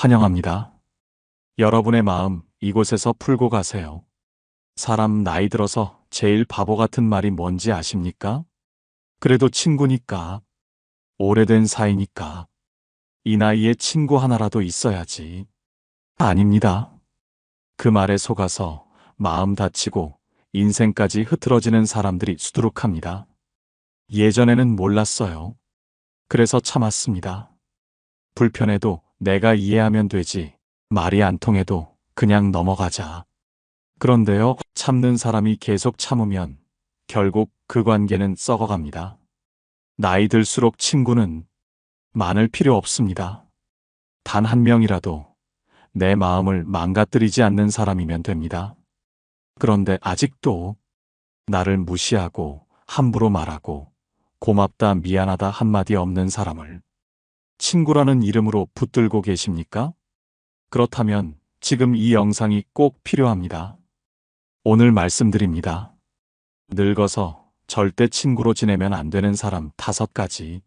환영합니다. 여러분의 마음 이곳에서 풀고 가세요. 사람 나이 들어서 제일 바보 같은 말이 뭔지 아십니까? 그래도 친구니까, 오래된 사이니까, 이 나이에 친구 하나라도 있어야지. 아닙니다. 그 말에 속아서 마음 다치고 인생까지 흐트러지는 사람들이 수두룩합니다. 예전에는 몰랐어요. 그래서 참았습니다. 불편해도 내가 이해하면 되지. 말이 안 통해도 그냥 넘어가자. 그런데요, 참는 사람이 계속 참으면 결국 그 관계는 썩어갑니다. 나이 들수록 친구는 많을 필요 없습니다. 단 한 명이라도 내 마음을 망가뜨리지 않는 사람이면 됩니다. 그런데 아직도 나를 무시하고 함부로 말하고 고맙다 미안하다 한마디 없는 사람을 친구라는 이름으로 붙들고 계십니까? 그렇다면 지금 이 영상이 꼭 필요합니다. 오늘 말씀드립니다. 늙어서 절대 친구로 지내면 안 되는 사람 5가지.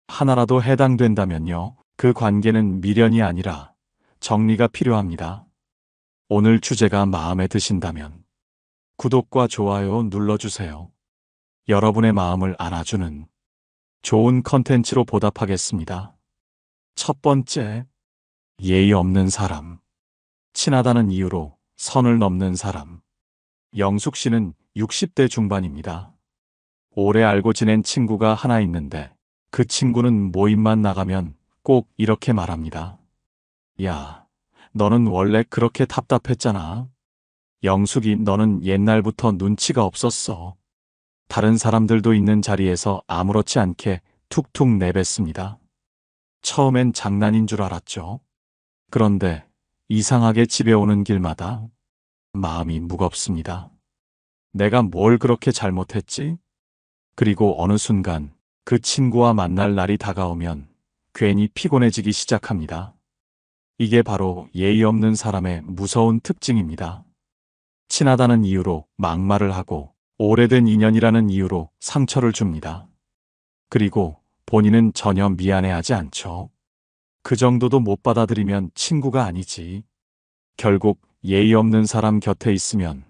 하나라도 해당된다면요, 그 관계는 미련이 아니라 정리가 필요합니다. 오늘 주제가 마음에 드신다면 구독과 좋아요 눌러주세요. 여러분의 마음을 안아주는 좋은 컨텐츠로 보답하겠습니다. 첫 번째, 예의 없는 사람. 친하다는 이유로 선을 넘는 사람. 영숙 씨는 60대 중반입니다. 오래 알고 지낸 친구가 하나 있는데 그 친구는 모임만 나가면 꼭 이렇게 말합니다. 야, 너는 원래 그렇게 답답했잖아. 영숙이 너는 옛날부터 눈치가 없었어. 다른 사람들도 있는 자리에서 아무렇지 않게 툭툭 내뱉습니다. 처음엔 장난인 줄 알았죠. 그런데 이상하게 집에 오는 길마다 마음이 무겁습니다. 내가 뭘 그렇게 잘못했지? 그리고 어느 순간 그 친구와 만날 날이 다가오면 괜히 피곤해지기 시작합니다. 이게 바로 예의 없는 사람의 무서운 특징입니다. 친하다는 이유로 막말을 하고 오래된 인연이라는 이유로 상처를 줍니다. 그리고 본인은 전혀 미안해하지 않죠. 그 정도도 못 받아들이면 친구가 아니지. 결국 예의 없는 사람 곁에 있으면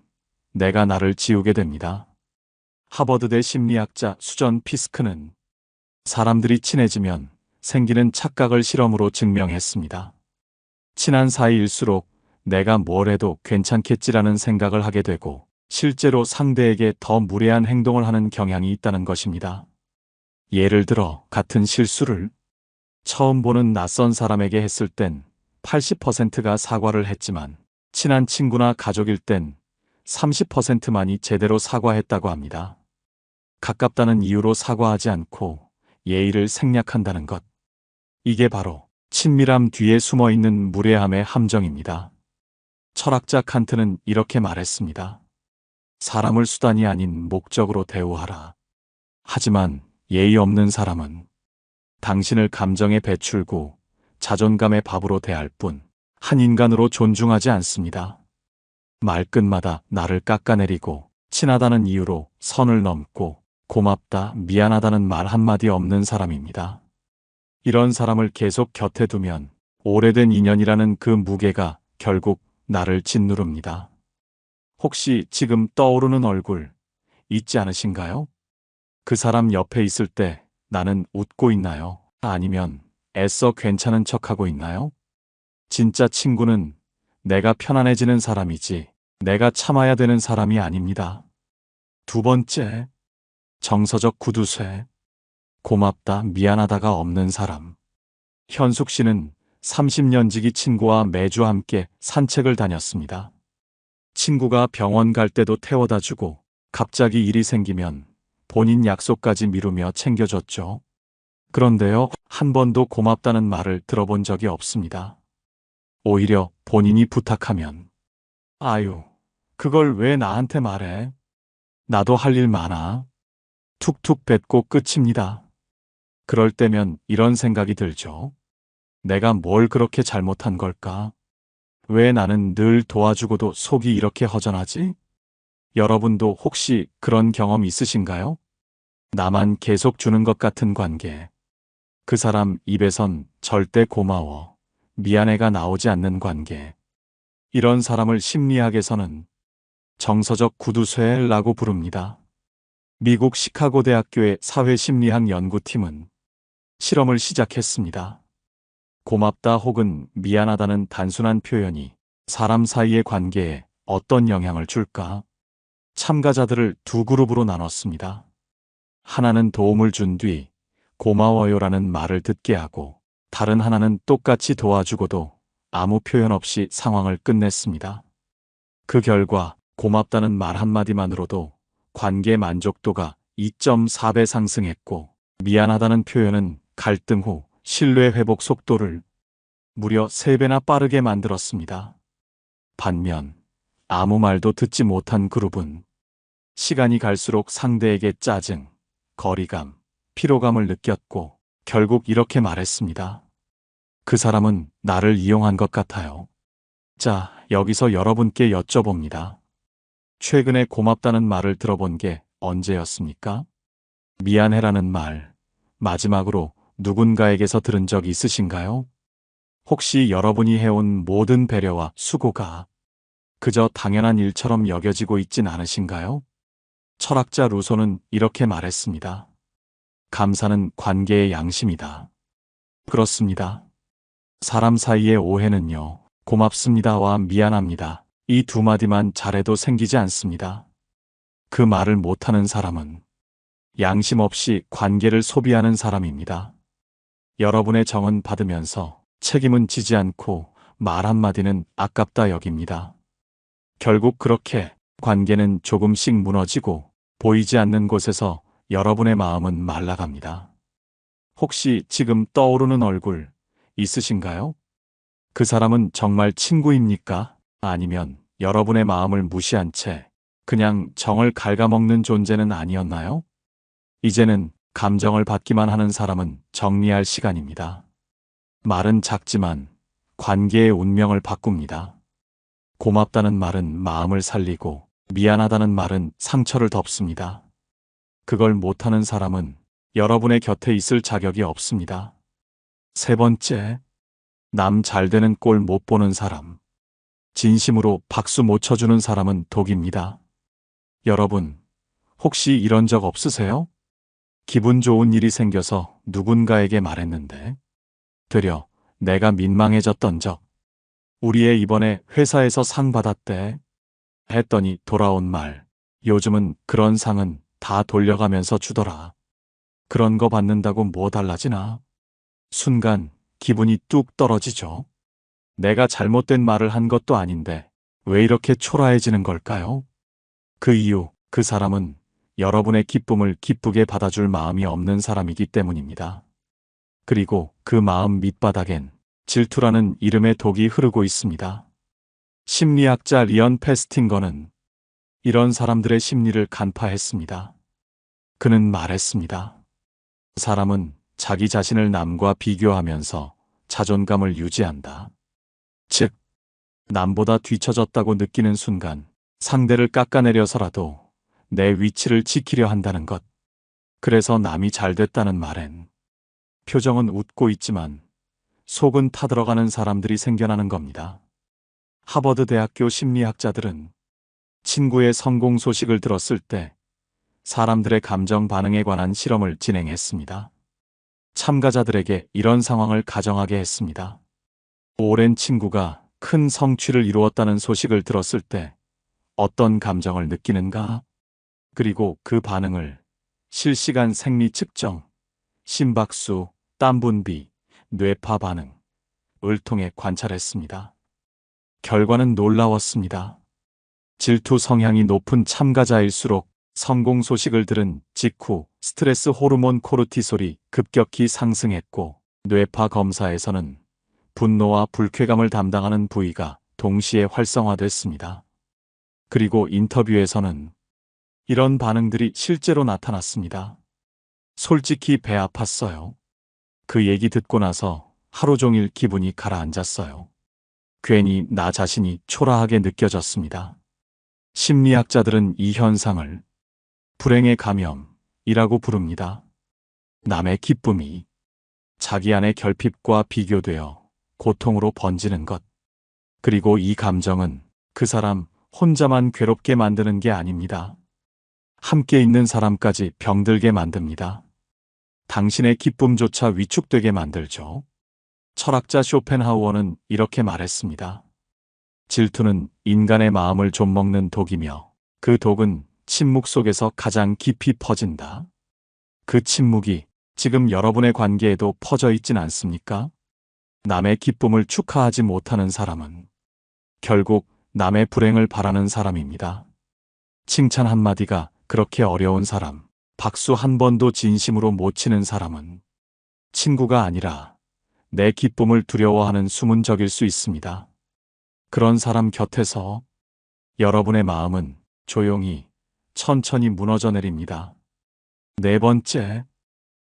내가 나를 지우게 됩니다. 하버드대 심리학자 수전 피스크는 사람들이 친해지면 생기는 착각을 실험으로 증명했습니다. 친한 사이일수록 내가 뭘 해도 괜찮겠지라는 생각을 하게 되고 실제로 상대에게 더 무례한 행동을 하는 경향이 있다는 것입니다. 예를 들어 같은 실수를 처음 보는 낯선 사람에게 했을 땐 80%가 사과를 했지만 친한 친구나 가족일 땐 30%만이 제대로 사과했다고 합니다. 가깝다는 이유로 사과하지 않고 예의를 생략한다는 것. 이게 바로 친밀함 뒤에 숨어있는 무례함의 함정입니다. 철학자 칸트는 이렇게 말했습니다. 사람을 수단이 아닌 목적으로 대우하라. 하지만 예의 없는 사람은 당신을 감정의 배출구, 자존감의 밥으로 대할 뿐 한 인간으로 존중하지 않습니다. 말끝마다 나를 깎아내리고 친하다는 이유로 선을 넘고 고맙다, 미안하다는 말 한마디 없는 사람입니다. 이런 사람을 계속 곁에 두면 오래된 인연이라는 그 무게가 결국 나를 짓누릅니다. 혹시 지금 떠오르는 얼굴 있지 않으신가요? 그 사람 옆에 있을 때 나는 웃고 있나요? 아니면 애써 괜찮은 척하고 있나요? 진짜 친구는 내가 편안해지는 사람이지 내가 참아야 되는 사람이 아닙니다. 두 번째, 정서적 구두쇠. 고맙다, 미안하다가 없는 사람. 현숙 씨는 30년 지기 친구와 매주 함께 산책을 다녔습니다. 친구가 병원 갈 때도 태워다 주고 갑자기 일이 생기면 본인 약속까지 미루며 챙겨줬죠. 그런데요, 한 번도 고맙다는 말을 들어본 적이 없습니다. 오히려 본인이 부탁하면 아유, 그걸 왜 나한테 말해? 나도 할 일 많아. 툭툭 뱉고 끝입니다. 그럴 때면 이런 생각이 들죠. 내가 뭘 그렇게 잘못한 걸까? 왜 나는 늘 도와주고도 속이 이렇게 허전하지? 여러분도 혹시 그런 경험 있으신가요? 나만 계속 주는 것 같은 관계. 그 사람 입에선 절대 고마워, 미안해가 나오지 않는 관계. 이런 사람을 심리학에서는 정서적 구두쇠라고 부릅니다. 미국 시카고 대학교의 사회심리학 연구팀은 실험을 시작했습니다. 고맙다 혹은 미안하다는 단순한 표현이 사람 사이의 관계에 어떤 영향을 줄까? 참가자들을 두 그룹으로 나눴습니다. 하나는 도움을 준 뒤 고마워요라는 말을 듣게 하고, 다른 하나는 똑같이 도와주고도 아무 표현 없이 상황을 끝냈습니다. 그 결과 고맙다는 말 한마디만으로도 관계 만족도가 2.4배 상승했고, 미안하다는 표현은 갈등 후 신뢰 회복 속도를 무려 3배나 빠르게 만들었습니다. 반면 아무 말도 듣지 못한 그룹은 시간이 갈수록 상대에게 짜증, 거리감, 피로감을 느꼈고 결국 이렇게 말했습니다. 그 사람은 나를 이용한 것 같아요. 자, 여기서 여러분께 여쭤봅니다. 최근에 고맙다는 말을 들어본 게 언제였습니까? 미안해라는 말, 마지막으로 누군가에게서 들은 적 있으신가요? 혹시 여러분이 해온 모든 배려와 수고가 그저 당연한 일처럼 여겨지고 있진 않으신가요? 철학자 루소는 이렇게 말했습니다. 감사는 관계의 양심이다. 그렇습니다. 사람 사이의 오해는요, 고맙습니다와 미안합니다. 이 두 마디만 잘해도 생기지 않습니다. 그 말을 못하는 사람은 양심 없이 관계를 소비하는 사람입니다. 여러분의 정은 받으면서 책임은 지지 않고 말 한마디는 아깝다 여깁니다. 결국 그렇게 관계는 조금씩 무너지고 보이지 않는 곳에서 여러분의 마음은 말라갑니다. 혹시 지금 떠오르는 얼굴 있으신가요? 그 사람은 정말 친구입니까? 아니면 여러분의 마음을 무시한 채 그냥 정을 갉아먹는 존재는 아니었나요? 이제는 감정을 받기만 하는 사람은 정리할 시간입니다. 말은 작지만 관계의 운명을 바꿉니다. 고맙다는 말은 마음을 살리고 미안하다는 말은 상처를 덮습니다. 그걸 못하는 사람은 여러분의 곁에 있을 자격이 없습니다. 세 번째, 남 잘되는 꼴 못 보는 사람. 진심으로 박수 못 쳐주는 사람은 독입니다. 여러분, 혹시 이런 적 없으세요? 기분 좋은 일이 생겨서 누군가에게 말했는데 되려 내가 민망해졌던 적. 우리 애 이번에 회사에서 상 받았대. 했더니 돌아온 말. 요즘은 그런 상은 다 돌려가면서 주더라. 그런 거 받는다고 뭐 달라지나? 순간 기분이 뚝 떨어지죠. 내가 잘못된 말을 한 것도 아닌데 왜 이렇게 초라해지는 걸까요? 그 이유, 그 사람은 여러분의 기쁨을 기쁘게 받아줄 마음이 없는 사람이기 때문입니다. 그리고 그 마음 밑바닥엔 질투라는 이름의 독이 흐르고 있습니다. 심리학자 리언 페스팅거는 이런 사람들의 심리를 간파했습니다. 그는 말했습니다. 사람은 자기 자신을 남과 비교하면서 자존감을 유지한다. 즉, 남보다 뒤처졌다고 느끼는 순간 상대를 깎아내려서라도 내 위치를 지키려 한다는 것. 그래서 남이 잘됐다는 말엔 표정은 웃고 있지만 속은 타들어가는 사람들이 생겨나는 겁니다. 하버드 대학교 심리학자들은 친구의 성공 소식을 들었을 때 사람들의 감정 반응에 관한 실험을 진행했습니다. 참가자들에게 이런 상황을 가정하게 했습니다. 오랜 친구가 큰 성취를 이루었다는 소식을 들었을 때 어떤 감정을 느끼는가? 그리고 그 반응을 실시간 생리 측정, 심박수, 땀 분비, 뇌파 반응을 통해 관찰했습니다. 결과는 놀라웠습니다. 질투 성향이 높은 참가자일수록 성공 소식을 들은 직후 스트레스 호르몬 코르티솔이 급격히 상승했고, 뇌파 검사에서는 분노와 불쾌감을 담당하는 부위가 동시에 활성화됐습니다. 그리고 인터뷰에서는 이런 반응들이 실제로 나타났습니다. 솔직히 배 아팠어요. 그 얘기 듣고 나서 하루 종일 기분이 가라앉았어요. 괜히 나 자신이 초라하게 느껴졌습니다. 심리학자들은 이 현상을 불행의 감염이라고 부릅니다. 남의 기쁨이 자기 안의 결핍과 비교되어 고통으로 번지는 것. 그리고 이 감정은 그 사람 혼자만 괴롭게 만드는 게 아닙니다. 함께 있는 사람까지 병들게 만듭니다. 당신의 기쁨조차 위축되게 만들죠. 철학자 쇼펜하우어는 이렇게 말했습니다. 질투는 인간의 마음을 좀먹는 독이며 그 독은 침묵 속에서 가장 깊이 퍼진다. 그 침묵이 지금 여러분의 관계에도 퍼져 있진 않습니까? 남의 기쁨을 축하하지 못하는 사람은 결국 남의 불행을 바라는 사람입니다. 칭찬 한마디가 그렇게 어려운 사람, 박수 한 번도 진심으로 못 치는 사람은 친구가 아니라 내 기쁨을 두려워하는 숨은 적일 수 있습니다. 그런 사람 곁에서 여러분의 마음은 조용히, 천천히 무너져 내립니다. 네 번째,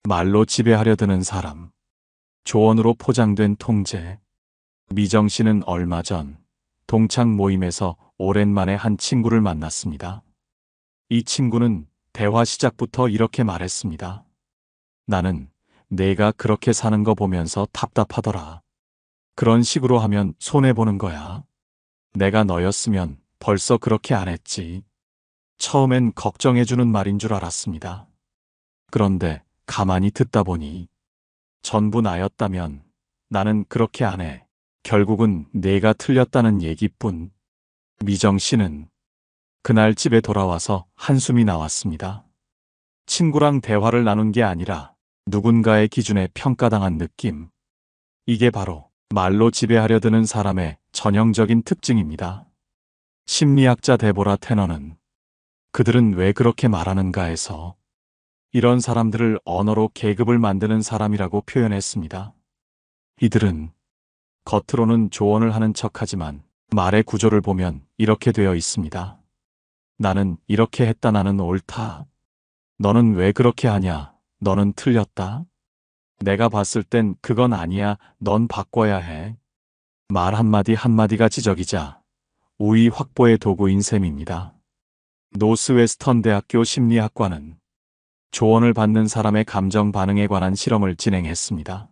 말로 지배하려 드는 사람. 조언으로 포장된 통제. 미정 씨는 얼마 전 동창 모임에서 오랜만에 한 친구를 만났습니다. 이 친구는 대화 시작부터 이렇게 말했습니다. 나는 내가 그렇게 사는 거 보면서 답답하더라. 그런 식으로 하면 손해보는 거야. 내가 너였으면 벌써 그렇게 안 했지. 처음엔 걱정해주는 말인 줄 알았습니다. 그런데 가만히 듣다 보니 전부 나였다면 나는 그렇게 안 해. 결국은 내가 틀렸다는 얘기뿐. 미정 씨는 그날 집에 돌아와서 한숨이 나왔습니다. 친구랑 대화를 나눈 게 아니라 누군가의 기준에 평가당한 느낌. 이게 바로 말로 지배하려 드는 사람의 전형적인 특징입니다. 심리학자 데보라 테너는 그들은 왜 그렇게 말하는가에서 이런 사람들을 언어로 계급을 만드는 사람이라고 표현했습니다. 이들은 겉으로는 조언을 하는 척하지만 말의 구조를 보면 이렇게 되어 있습니다. 나는 이렇게 했다. 나는 옳다. 너는 왜 그렇게 하냐. 너는 틀렸다. 내가 봤을 땐 그건 아니야. 넌 바꿔야 해. 말 한마디 한마디가 지적이자 우위 확보의 도구인 셈입니다. 노스웨스턴 대학교 심리학과는 조언을 받는 사람의 감정 반응에 관한 실험을 진행했습니다.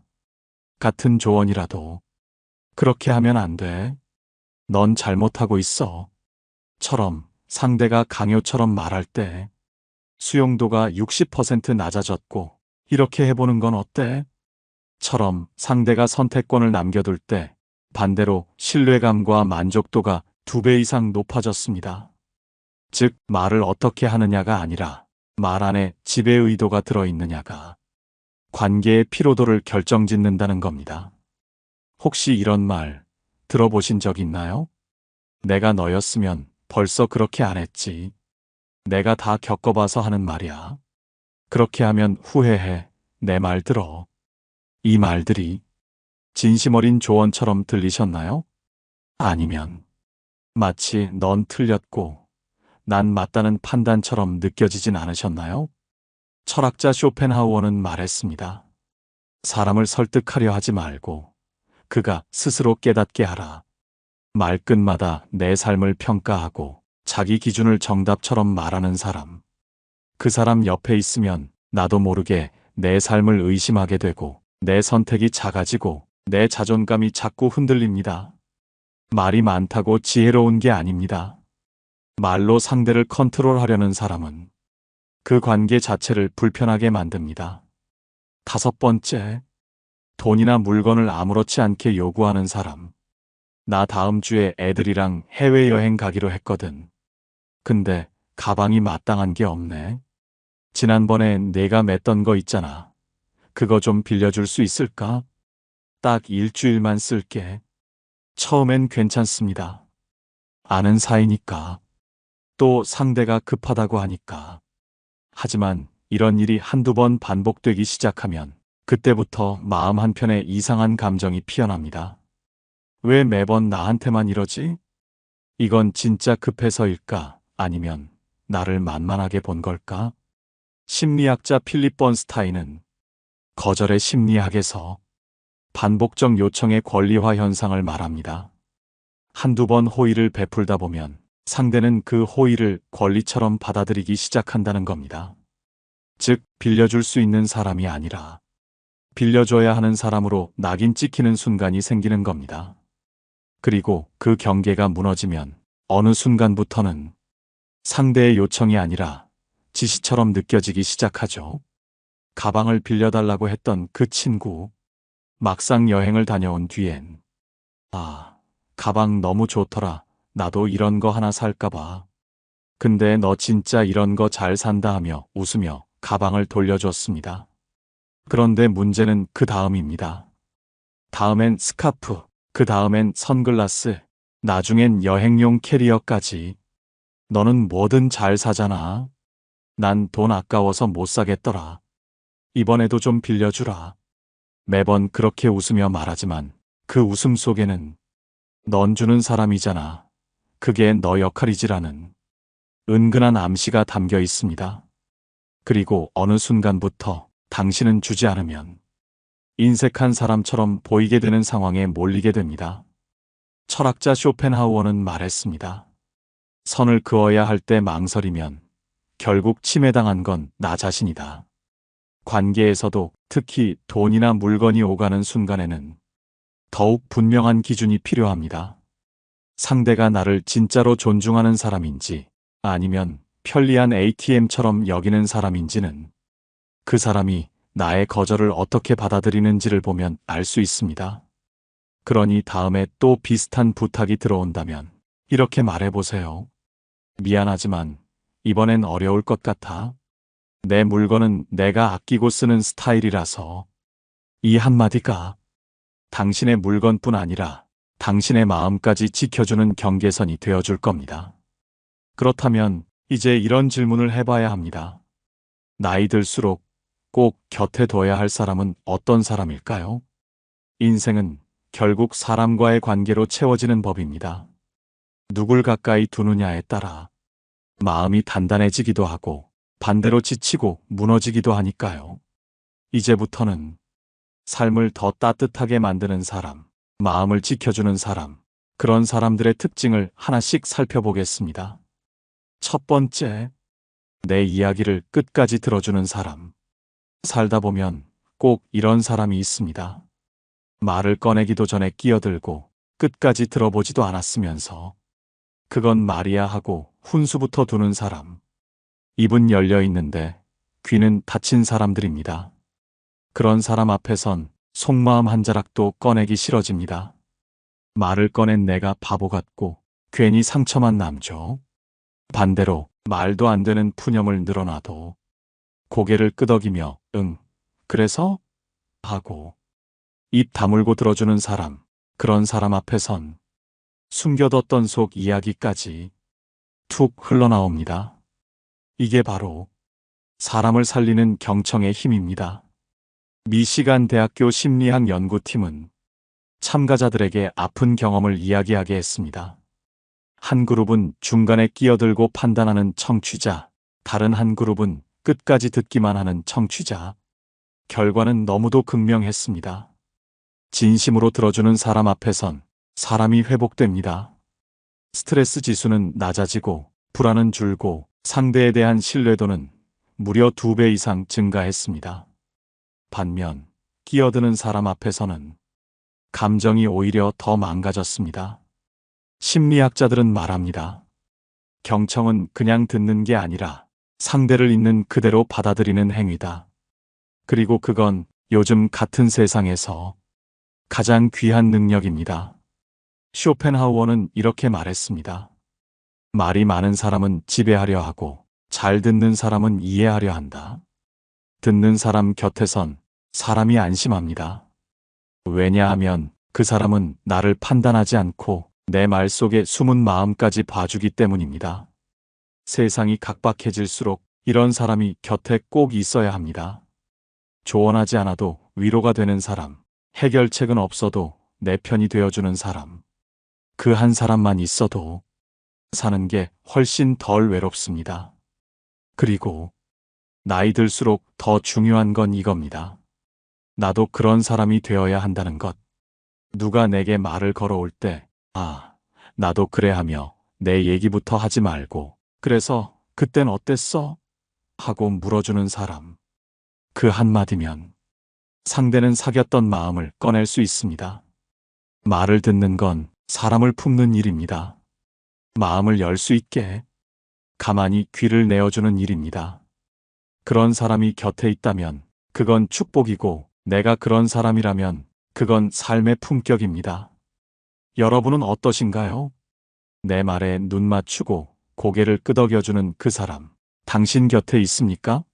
같은 조언이라도 그렇게 하면 안 돼. 넌 잘못하고 있어. 처럼 상대가 강요처럼 말할 때 수용도가 60% 낮아졌고 이렇게 해보는 건 어때? 처럼 상대가 선택권을 남겨둘 때 반대로 신뢰감과 만족도가 2배 이상 높아졌습니다. 즉, 말을 어떻게 하느냐가 아니라 말 안에 지배 의도가 들어있느냐가 관계의 피로도를 결정짓는다는 겁니다. 혹시 이런 말 들어보신 적 있나요? 내가 너였으면 벌써 그렇게 안 했지. 내가 다 겪어봐서 하는 말이야. 그렇게 하면 후회해. 내 말 들어. 이 말들이 진심 어린 조언처럼 들리셨나요? 아니면 마치 넌 틀렸고 난 맞다는 판단처럼 느껴지진 않으셨나요? 철학자 쇼펜하우어는 말했습니다. 사람을 설득하려 하지 말고 그가 스스로 깨닫게 하라. 말끝마다 내 삶을 평가하고 자기 기준을 정답처럼 말하는 사람. 그 사람 옆에 있으면 나도 모르게 내 삶을 의심하게 되고 내 선택이 작아지고 내 자존감이 자꾸 흔들립니다. 말이 많다고 지혜로운 게 아닙니다. 말로 상대를 컨트롤하려는 사람은 그 관계 자체를 불편하게 만듭니다. 5번째, 돈이나 물건을 아무렇지 않게 요구하는 사람. 나 다음 주에 애들이랑 해외여행 가기로 했거든. 근데 가방이 마땅한 게 없네. 지난번에 내가 맸던 거 있잖아. 그거 좀 빌려줄 수 있을까? 딱 일주일만 쓸게. 처음엔 괜찮습니다. 아는 사이니까. 또 상대가 급하다고 하니까. 하지만 이런 일이 한두 번 반복되기 시작하면 그때부터 마음 한편에 이상한 감정이 피어납니다. 왜 매번 나한테만 이러지? 이건 진짜 급해서일까? 아니면 나를 만만하게 본 걸까? 심리학자 필립 번스타인은 거절의 심리학에서 반복적 요청의 권리화 현상을 말합니다. 한두 번 호의를 베풀다 보면 상대는 그 호의를 권리처럼 받아들이기 시작한다는 겁니다. 즉, 빌려줄 수 있는 사람이 아니라 빌려줘야 하는 사람으로 낙인 찍히는 순간이 생기는 겁니다. 그리고 그 경계가 무너지면 어느 순간부터는 상대의 요청이 아니라 지시처럼 느껴지기 시작하죠. 가방을 빌려달라고 했던 그 친구, 막상 여행을 다녀온 뒤엔 아, 가방 너무 좋더라. 나도 이런 거 하나 살까봐. 근데 너 진짜 이런 거 잘 산다 하며 웃으며 가방을 돌려줬습니다. 그런데 문제는 그 다음입니다. 다음엔 스카프, 그 다음엔 선글라스, 나중엔 여행용 캐리어까지. 너는 뭐든 잘 사잖아. 난 돈 아까워서 못 사겠더라. 이번에도 좀 빌려주라. 매번 그렇게 웃으며 말하지만 그 웃음 속에는 넌 주는 사람이잖아. 그게 너 역할이지라는 은근한 암시가 담겨 있습니다. 그리고 어느 순간부터 당신은 주지 않으면 인색한 사람처럼 보이게 되는 상황에 몰리게 됩니다. 철학자 쇼펜하우어는 말했습니다. 선을 그어야 할 때 망설이면 결국 침해당한 건 나 자신이다. 관계에서도 특히 돈이나 물건이 오가는 순간에는 더욱 분명한 기준이 필요합니다. 상대가 나를 진짜로 존중하는 사람인지 아니면 편리한 ATM처럼 여기는 사람인지는 그 사람이 나의 거절을 어떻게 받아들이는지를 보면 알 수 있습니다. 그러니 다음에 또 비슷한 부탁이 들어온다면 이렇게 말해보세요. 미안하지만 이번엔 어려울 것 같아. 내 물건은 내가 아끼고 쓰는 스타일이라서. 이 한마디가 당신의 물건뿐 아니라 당신의 마음까지 지켜주는 경계선이 되어줄 겁니다. 그렇다면 이제 이런 질문을 해봐야 합니다. 나이 들수록 꼭 곁에 둬야 할 사람은 어떤 사람일까요? 인생은 결국 사람과의 관계로 채워지는 법입니다. 누굴 가까이 두느냐에 따라 마음이 단단해지기도 하고 반대로 지치고 무너지기도 하니까요. 이제부터는 삶을 더 따뜻하게 만드는 사람, 마음을 지켜주는 사람, 그런 사람들의 특징을 하나씩 살펴보겠습니다. 첫 번째, 내 이야기를 끝까지 들어주는 사람. 살다 보면 꼭 이런 사람이 있습니다. 말을 꺼내기도 전에 끼어들고 끝까지 들어보지도 않았으면서 그건 말이야 하고 훈수부터 두는 사람. 입은 열려 있는데 귀는 닫힌 사람들입니다. 그런 사람 앞에선 속마음 한 자락도 꺼내기 싫어집니다. 말을 꺼낸 내가 바보 같고 괜히 상처만 남죠. 반대로 말도 안 되는 푸념을 늘어놔도 고개를 끄덕이며 응, 그래서? 하고 입 다물고 들어주는 사람, 그런 사람 앞에선 숨겨뒀던 속 이야기까지 툭 흘러나옵니다. 이게 바로 사람을 살리는 경청의 힘입니다. 미시간 대학교 심리학 연구팀은 참가자들에게 아픈 경험을 이야기하게 했습니다. 한 그룹은 중간에 끼어들고 판단하는 청취자, 다른 한 그룹은 끝까지 듣기만 하는 청취자. 결과는 너무도 극명했습니다. 진심으로 들어주는 사람 앞에선 사람이 회복됩니다. 스트레스 지수는 낮아지고 불안은 줄고 상대에 대한 신뢰도는 무려 2배 이상 증가했습니다. 반면 끼어드는 사람 앞에서는 감정이 오히려 더 망가졌습니다. 심리학자들은 말합니다. 경청은 그냥 듣는 게 아니라 상대를 있는 그대로 받아들이는 행위다. 그리고 그건 요즘 같은 세상에서 가장 귀한 능력입니다. 쇼펜하우어는 이렇게 말했습니다. 말이 많은 사람은 지배하려 하고 잘 듣는 사람은 이해하려 한다. 듣는 사람 곁에선 사람이 안심합니다. 왜냐하면 그 사람은 나를 판단하지 않고 내 말 속에 숨은 마음까지 봐주기 때문입니다. 세상이 각박해질수록 이런 사람이 곁에 꼭 있어야 합니다. 조언하지 않아도 위로가 되는 사람, 해결책은 없어도 내 편이 되어주는 사람. 그 한 사람만 있어도 사는 게 훨씬 덜 외롭습니다. 그리고 나이 들수록 더 중요한 건 이겁니다. 나도 그런 사람이 되어야 한다는 것. 누가 내게 말을 걸어올 때, 아, 나도 그래 하며 내 얘기부터 하지 말고, 그래서 그땐 어땠어? 하고 물어주는 사람. 그 한마디면 상대는 사귀었던 마음을 꺼낼 수 있습니다. 말을 듣는 건 사람을 품는 일입니다. 마음을 열 수 있게 가만히 귀를 내어주는 일입니다. 그런 사람이 곁에 있다면 그건 축복이고, 내가 그런 사람이라면 그건 삶의 품격입니다. 여러분은 어떠신가요? 내 말에 눈 맞추고 고개를 끄덕여주는 그 사람, 당신 곁에 있습니까?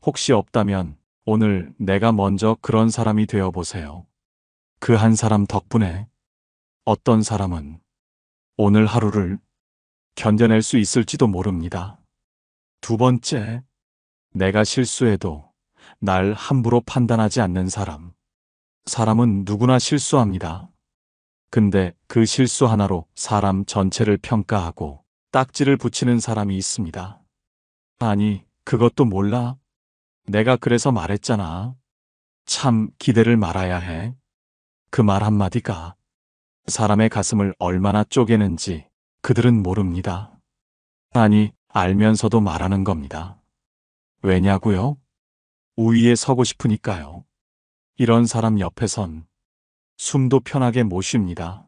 혹시 없다면 오늘 내가 먼저 그런 사람이 되어 보세요. 그 한 사람 덕분에 어떤 사람은 오늘 하루를 견뎌낼 수 있을지도 모릅니다. 두 번째, 내가 실수해도 날 함부로 판단하지 않는 사람. 사람은 누구나 실수합니다. 근데 그 실수 하나로 사람 전체를 평가하고 딱지를 붙이는 사람이 있습니다. 아니, 그것도 몰라? 내가 그래서 말했잖아. 참 기대를 말아야 해. 그 말 한마디가 사람의 가슴을 얼마나 쪼개는지 그들은 모릅니다. 아니, 알면서도 말하는 겁니다. 왜냐고요? 우위에 서고 싶으니까요. 이런 사람 옆에선 숨도 편하게 못 쉽니다.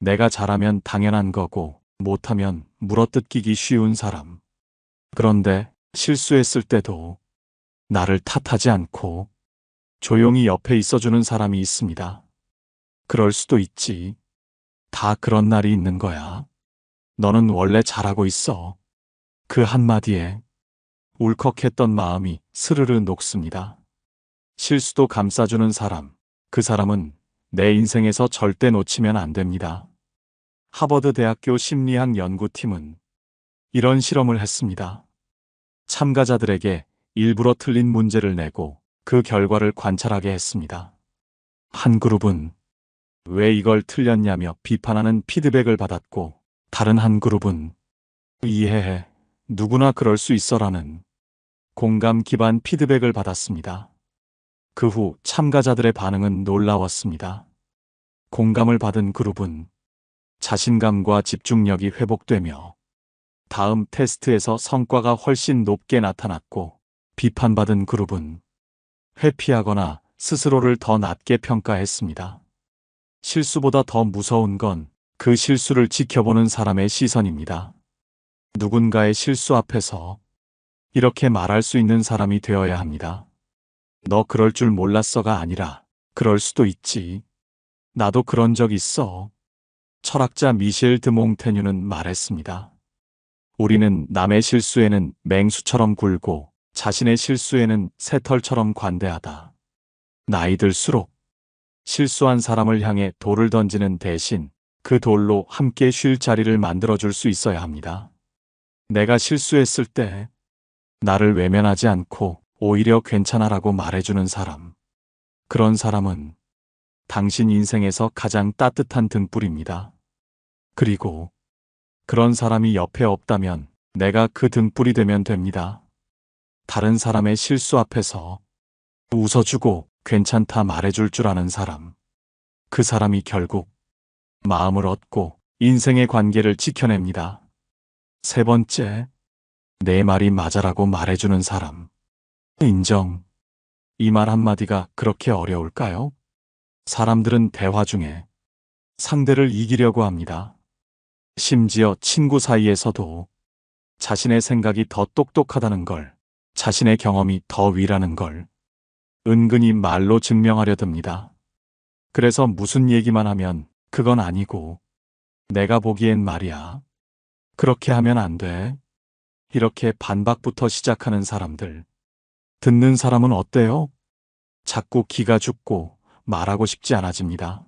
내가 잘하면 당연한 거고, 못하면 물어뜯기기 쉬운 사람. 그런데 실수했을 때도 나를 탓하지 않고 조용히 옆에 있어주는 사람이 있습니다. 그럴 수도 있지. 다 그런 날이 있는 거야. 너는 원래 잘하고 있어. 그 한마디에 울컥했던 마음이 스르르 녹습니다. 실수도 감싸주는 사람, 그 사람은 내 인생에서 절대 놓치면 안 됩니다. 하버드 대학교 심리학 연구팀은 이런 실험을 했습니다. 참가자들에게 일부러 틀린 문제를 내고 그 결과를 관찰하게 했습니다. 한 그룹은 왜 이걸 틀렸냐며 비판하는 피드백을 받았고, 다른 한 그룹은 이해해, 누구나 그럴 수 있어라는 공감 기반 피드백을 받았습니다. 그 후 참가자들의 반응은 놀라웠습니다. 공감을 받은 그룹은 자신감과 집중력이 회복되며 다음 테스트에서 성과가 훨씬 높게 나타났고, 비판받은 그룹은 회피하거나 스스로를 더 낮게 평가했습니다. 실수보다 더 무서운 건 그 실수를 지켜보는 사람의 시선입니다. 누군가의 실수 앞에서 이렇게 말할 수 있는 사람이 되어야 합니다. 너 그럴 줄 몰랐어가 아니라, 그럴 수도 있지. 나도 그런 적 있어. 철학자 미셸 드몽테뉴는 말했습니다. 우리는 남의 실수에는 맹수처럼 굴고 자신의 실수에는 새털처럼 관대하다. 나이 들수록 실수한 사람을 향해 돌을 던지는 대신 그 돌로 함께 쉴 자리를 만들어줄 수 있어야 합니다. 내가 실수했을 때 나를 외면하지 않고 오히려 괜찮아라고 말해주는 사람. 그런 사람은 당신 인생에서 가장 따뜻한 등불입니다. 그리고 그런 사람이 옆에 없다면 내가 그 등불이 되면 됩니다. 다른 사람의 실수 앞에서 웃어주고 괜찮다 말해줄 줄 아는 사람. 그 사람이 결국 마음을 얻고 인생의 관계를 지켜냅니다. 세 번째, 내 말이 맞아라고 말해주는 사람. 인정. 이 말 한마디가 그렇게 어려울까요? 사람들은 대화 중에 상대를 이기려고 합니다. 심지어 친구 사이에서도 자신의 생각이 더 똑똑하다는 걸, 자신의 경험이 더 위라는 걸 은근히 말로 증명하려 듭니다. 그래서 무슨 얘기만 하면 그건 아니고, 내가 보기엔 말이야. 그렇게 하면 안 돼. 이렇게 반박부터 시작하는 사람들. 듣는 사람은 어때요? 자꾸 기가 죽고 말하고 싶지 않아집니다.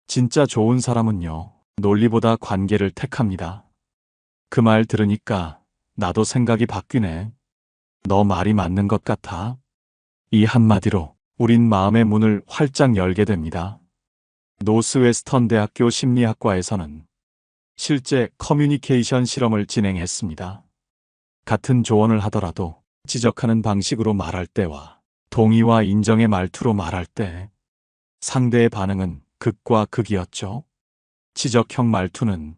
진짜 좋은 사람은요, 논리보다 관계를 택합니다. 그 말 들으니까 나도 생각이 바뀌네. 너 말이 맞는 것 같아. 이 한마디로 우린 마음의 문을 활짝 열게 됩니다. 노스웨스턴 대학교 심리학과에서는 실제 커뮤니케이션 실험을 진행했습니다. 같은 조언을 하더라도 지적하는 방식으로 말할 때와 동의와 인정의 말투로 말할 때 상대의 반응은 극과 극이었죠. 지적형 말투는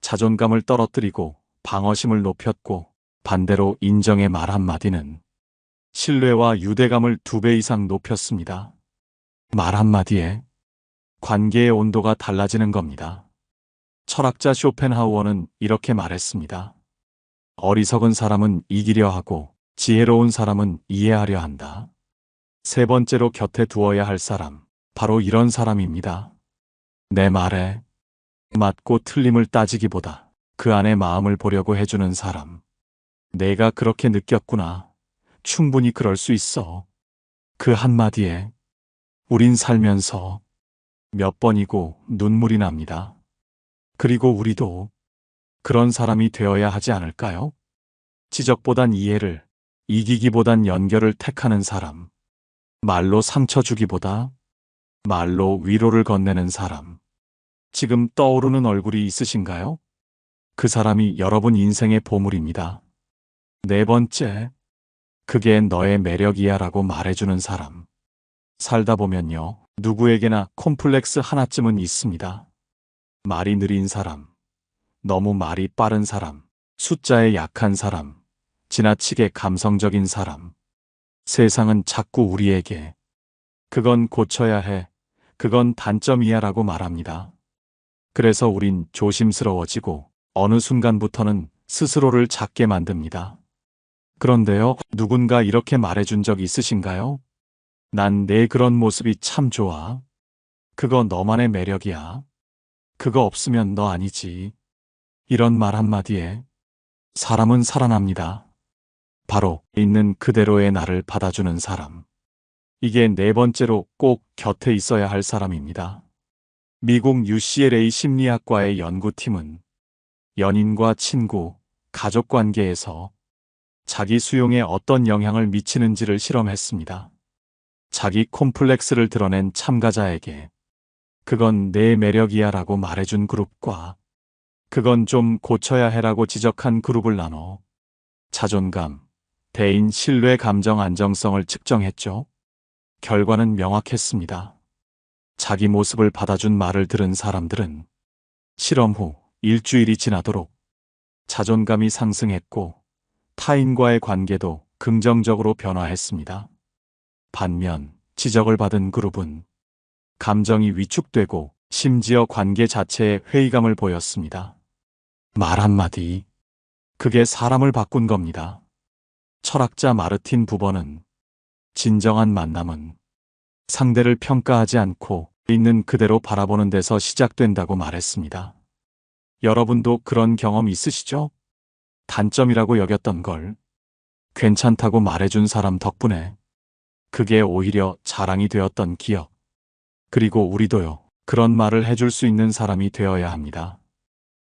자존감을 떨어뜨리고 방어심을 높였고, 반대로 인정의 말 한마디는 신뢰와 유대감을 2배 이상 높였습니다. 말 한마디에 관계의 온도가 달라지는 겁니다. 철학자 쇼펜하우어는 이렇게 말했습니다. 어리석은 사람은 이기려 하고 지혜로운 사람은 이해하려 한다. 세 번째로 곁에 두어야 할 사람, 바로 이런 사람입니다. 내 말에 맞고 틀림을 따지기보다 그 안의 마음을 보려고 해주는 사람. 내가 그렇게 느꼈구나. 충분히 그럴 수 있어. 그 한마디에 우린 살면서 몇 번이고 눈물이 납니다. 그리고 우리도 그런 사람이 되어야 하지 않을까요? 지적보단 이해를, 이기기보단 연결을 택하는 사람. 말로 상처 주기보다 말로 위로를 건네는 사람. 지금 떠오르는 얼굴이 있으신가요? 그 사람이 여러분 인생의 보물입니다. 네 번째, 그게 너의 매력이야 라고 말해주는 사람. 살다 보면요, 누구에게나 콤플렉스 하나쯤은 있습니다. 말이 느린 사람, 너무 말이 빠른 사람, 숫자에 약한 사람, 지나치게 감성적인 사람. 세상은 자꾸 우리에게 그건 고쳐야 해, 그건 단점이야 라고 말합니다. 그래서 우린 조심스러워지고 어느 순간부터는 스스로를 작게 만듭니다. 그런데요, 누군가 이렇게 말해준 적 있으신가요? 난 내 그런 모습이 참 좋아. 그거 너만의 매력이야. 그거 없으면 너 아니지. 이런 말 한마디에 사람은 살아납니다. 바로 있는 그대로의 나를 받아주는 사람. 이게 네 번째로 꼭 곁에 있어야 할 사람입니다. 미국 UCLA 심리학과의 연구팀은 연인과 친구, 가족 관계에서 자기 수용에 어떤 영향을 미치는지를 실험했습니다. 자기 콤플렉스를 드러낸 참가자에게 그건 내 매력이야 라고 말해준 그룹과 그건 좀 고쳐야 해라고 지적한 그룹을 나눠 자존감, 대인 신뢰 감정 안정성을 측정했죠. 결과는 명확했습니다. 자기 모습을 받아준 말을 들은 사람들은 실험 후 일주일이 지나도록 자존감이 상승했고 타인과의 관계도 긍정적으로 변화했습니다. 반면 지적을 받은 그룹은 감정이 위축되고 심지어 관계 자체에 회의감을 보였습니다. 말 한마디, 그게 사람을 바꾼 겁니다. 철학자 마르틴 부버는 진정한 만남은 상대를 평가하지 않고 있는 그대로 바라보는 데서 시작된다고 말했습니다. 여러분도 그런 경험 있으시죠? 단점이라고 여겼던 걸 괜찮다고 말해준 사람 덕분에 그게 오히려 자랑이 되었던 기억. 그리고 우리도요, 그런 말을 해줄 수 있는 사람이 되어야 합니다.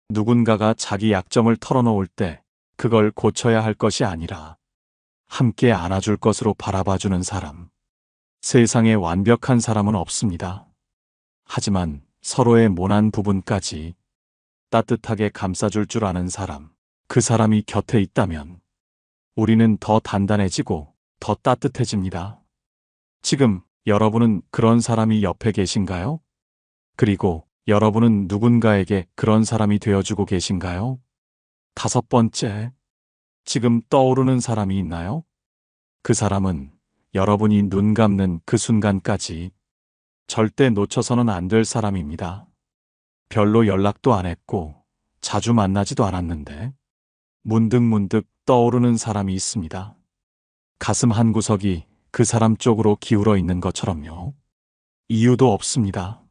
누군가가 자기 약점을 털어놓을 때 그걸 고쳐야 할 것이 아니라 함께 안아줄 것으로 바라봐주는 사람. 세상에 완벽한 사람은 없습니다. 하지만 서로의 모난 부분까지 따뜻하게 감싸줄 줄 아는 사람. 그 사람이 곁에 있다면 우리는 더 단단해지고 더 따뜻해집니다. 지금 여러분은 그런 사람이 옆에 계신가요? 그리고 여러분은 누군가에게 그런 사람이 되어주고 계신가요? 다섯 번째, 지금 떠오르는 사람이 있나요? 그 사람은 여러분이 눈 감는 그 순간까지 절대 놓쳐서는 안 될 사람입니다. 별로 연락도 안 했고 자주 만나지도 않았는데 문득문득 떠오르는 사람이 있습니다. 가슴 한구석이 그 사람 쪽으로 기울어 있는 것처럼요. 이유도 없습니다.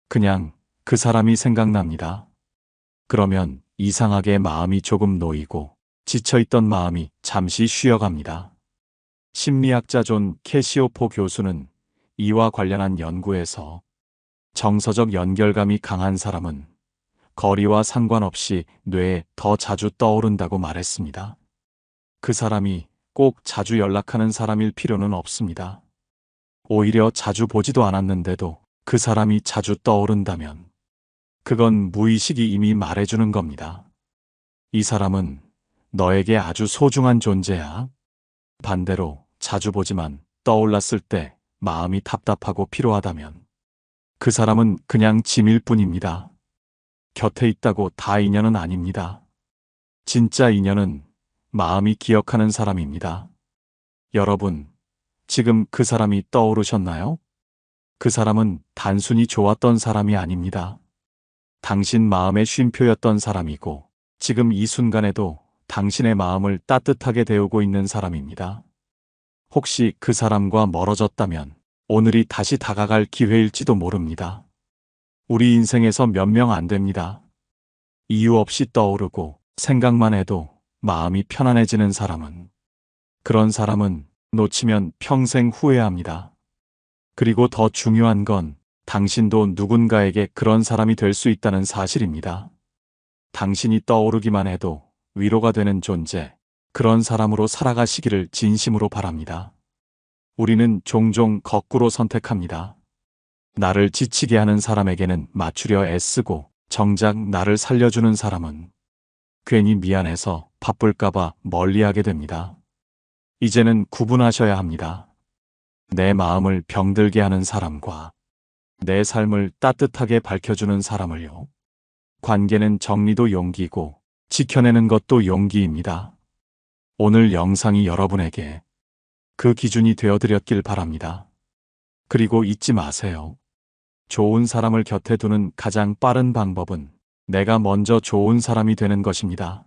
그냥 그 사람이 생각납니다. 그러면 이상하게 마음이 조금 놓이고 지쳐있던 마음이 잠시 쉬어갑니다. 심리학자 존 캐시오포 교수는 이와 관련한 연구에서 정서적 연결감이 강한 사람은 거리와 상관없이 뇌에 더 자주 떠오른다고 말했습니다. 그 사람이 꼭 자주 연락하는 사람일 필요는 없습니다. 오히려 자주 보지도 않았는데도 그 사람이 자주 떠오른다면 그건 무의식이 이미 말해주는 겁니다. 이 사람은 너에게 아주 소중한 존재야. 반대로 자주 보지만 떠올랐을 때 마음이 답답하고 피로하다면 그 사람은 그냥 짐일 뿐입니다. 곁에 있다고 다 인연은 아닙니다. 진짜 인연은 마음이 기억하는 사람입니다. 여러분, 지금 그 사람이 떠오르셨나요? 그 사람은 단순히 좋았던 사람이 아닙니다. 당신 마음의 쉼표였던 사람이고, 지금 이 순간에도 당신의 마음을 따뜻하게 데우고 있는 사람입니다. 혹시 그 사람과 멀어졌다면 오늘이 다시 다가갈 기회일지도 모릅니다. 우리 인생에서 몇 명 안 됩니다. 이유 없이 떠오르고 생각만 해도 마음이 편안해지는 사람은, 그런 사람은 놓치면 평생 후회합니다. 그리고 더 중요한 건 당신도 누군가에게 그런 사람이 될 수 있다는 사실입니다. 당신이 떠오르기만 해도 위로가 되는 존재, 그런 사람으로 살아가시기를 진심으로 바랍니다. 우리는 종종 거꾸로 선택합니다. 나를 지치게 하는 사람에게는 맞추려 애쓰고, 정작 나를 살려주는 사람은 괜히 미안해서 바쁠까봐 멀리하게 됩니다. 이제는 구분하셔야 합니다. 내 마음을 병들게 하는 사람과 내 삶을 따뜻하게 밝혀주는 사람을요. 관계는 정리도 용기고 지켜내는 것도 용기입니다. 오늘 영상이 여러분에게 그 기준이 되어드렸길 바랍니다. 그리고 잊지 마세요. 좋은 사람을 곁에 두는 가장 빠른 방법은 내가 먼저 좋은 사람이 되는 것입니다.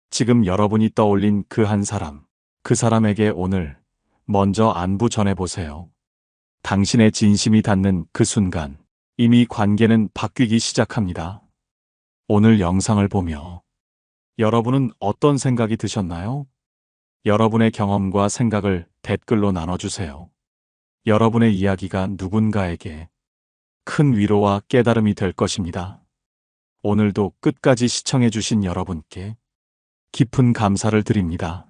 지금 여러분이 떠올린 그 한 사람, 그 사람에게 오늘 먼저 안부 전해보세요. 당신의 진심이 닿는 그 순간, 이미 관계는 바뀌기 시작합니다. 오늘 영상을 보며 여러분은 어떤 생각이 드셨나요? 여러분의 경험과 생각을 댓글로 나눠주세요. 여러분의 이야기가 누군가에게 큰 위로와 깨달음이 될 것입니다. 오늘도 끝까지 시청해주신 여러분께 깊은 감사를 드립니다.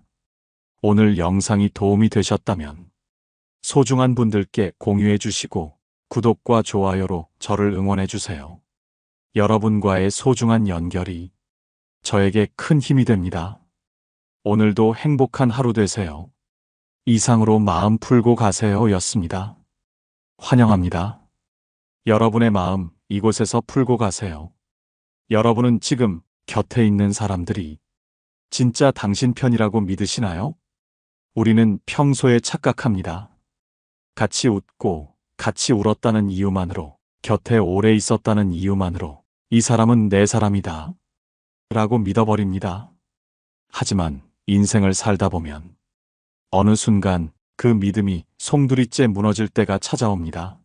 오늘 영상이 도움이 되셨다면 소중한 분들께 공유해 주시고 구독과 좋아요로 저를 응원해 주세요. 여러분과의 소중한 연결이 저에게 큰 힘이 됩니다. 오늘도 행복한 하루 되세요. 이상으로 마음 풀고 가세요 였습니다. 환영합니다. 여러분의 마음 이곳에서 풀고 가세요. 여러분은 지금 곁에 있는 사람들이 진짜 당신 편이라고 믿으시나요? 우리는 평소에 착각합니다. 같이 웃고 같이 울었다는 이유만으로, 곁에 오래 있었다는 이유만으로 이 사람은 내 사람이다 라고 믿어버립니다. 하지만 인생을 살다 보면 어느 순간 그 믿음이 송두리째 무너질 때가 찾아옵니다.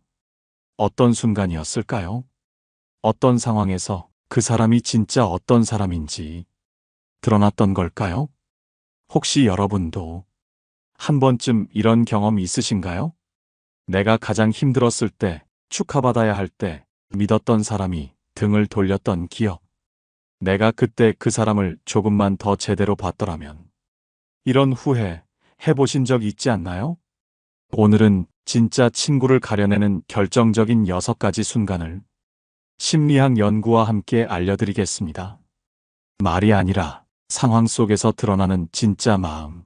어떤 순간이었을까요? 어떤 상황에서 그 사람이 진짜 어떤 사람인지 드러났던 걸까요? 혹시 여러분도 한 번쯤 이런 경험 있으신가요? 내가 가장 힘들었을 때, 축하받아야 할 때 믿었던 사람이 등을 돌렸던 기억. 내가 그때 그 사람을 조금만 더 제대로 봤더라면. 이런 후회 해보신 적 있지 않나요? 오늘은 진짜 친구를 가려내는 결정적인 6가지 순간을 심리학 연구와 함께 알려드리겠습니다. 말이 아니라 상황 속에서 드러나는 진짜 마음,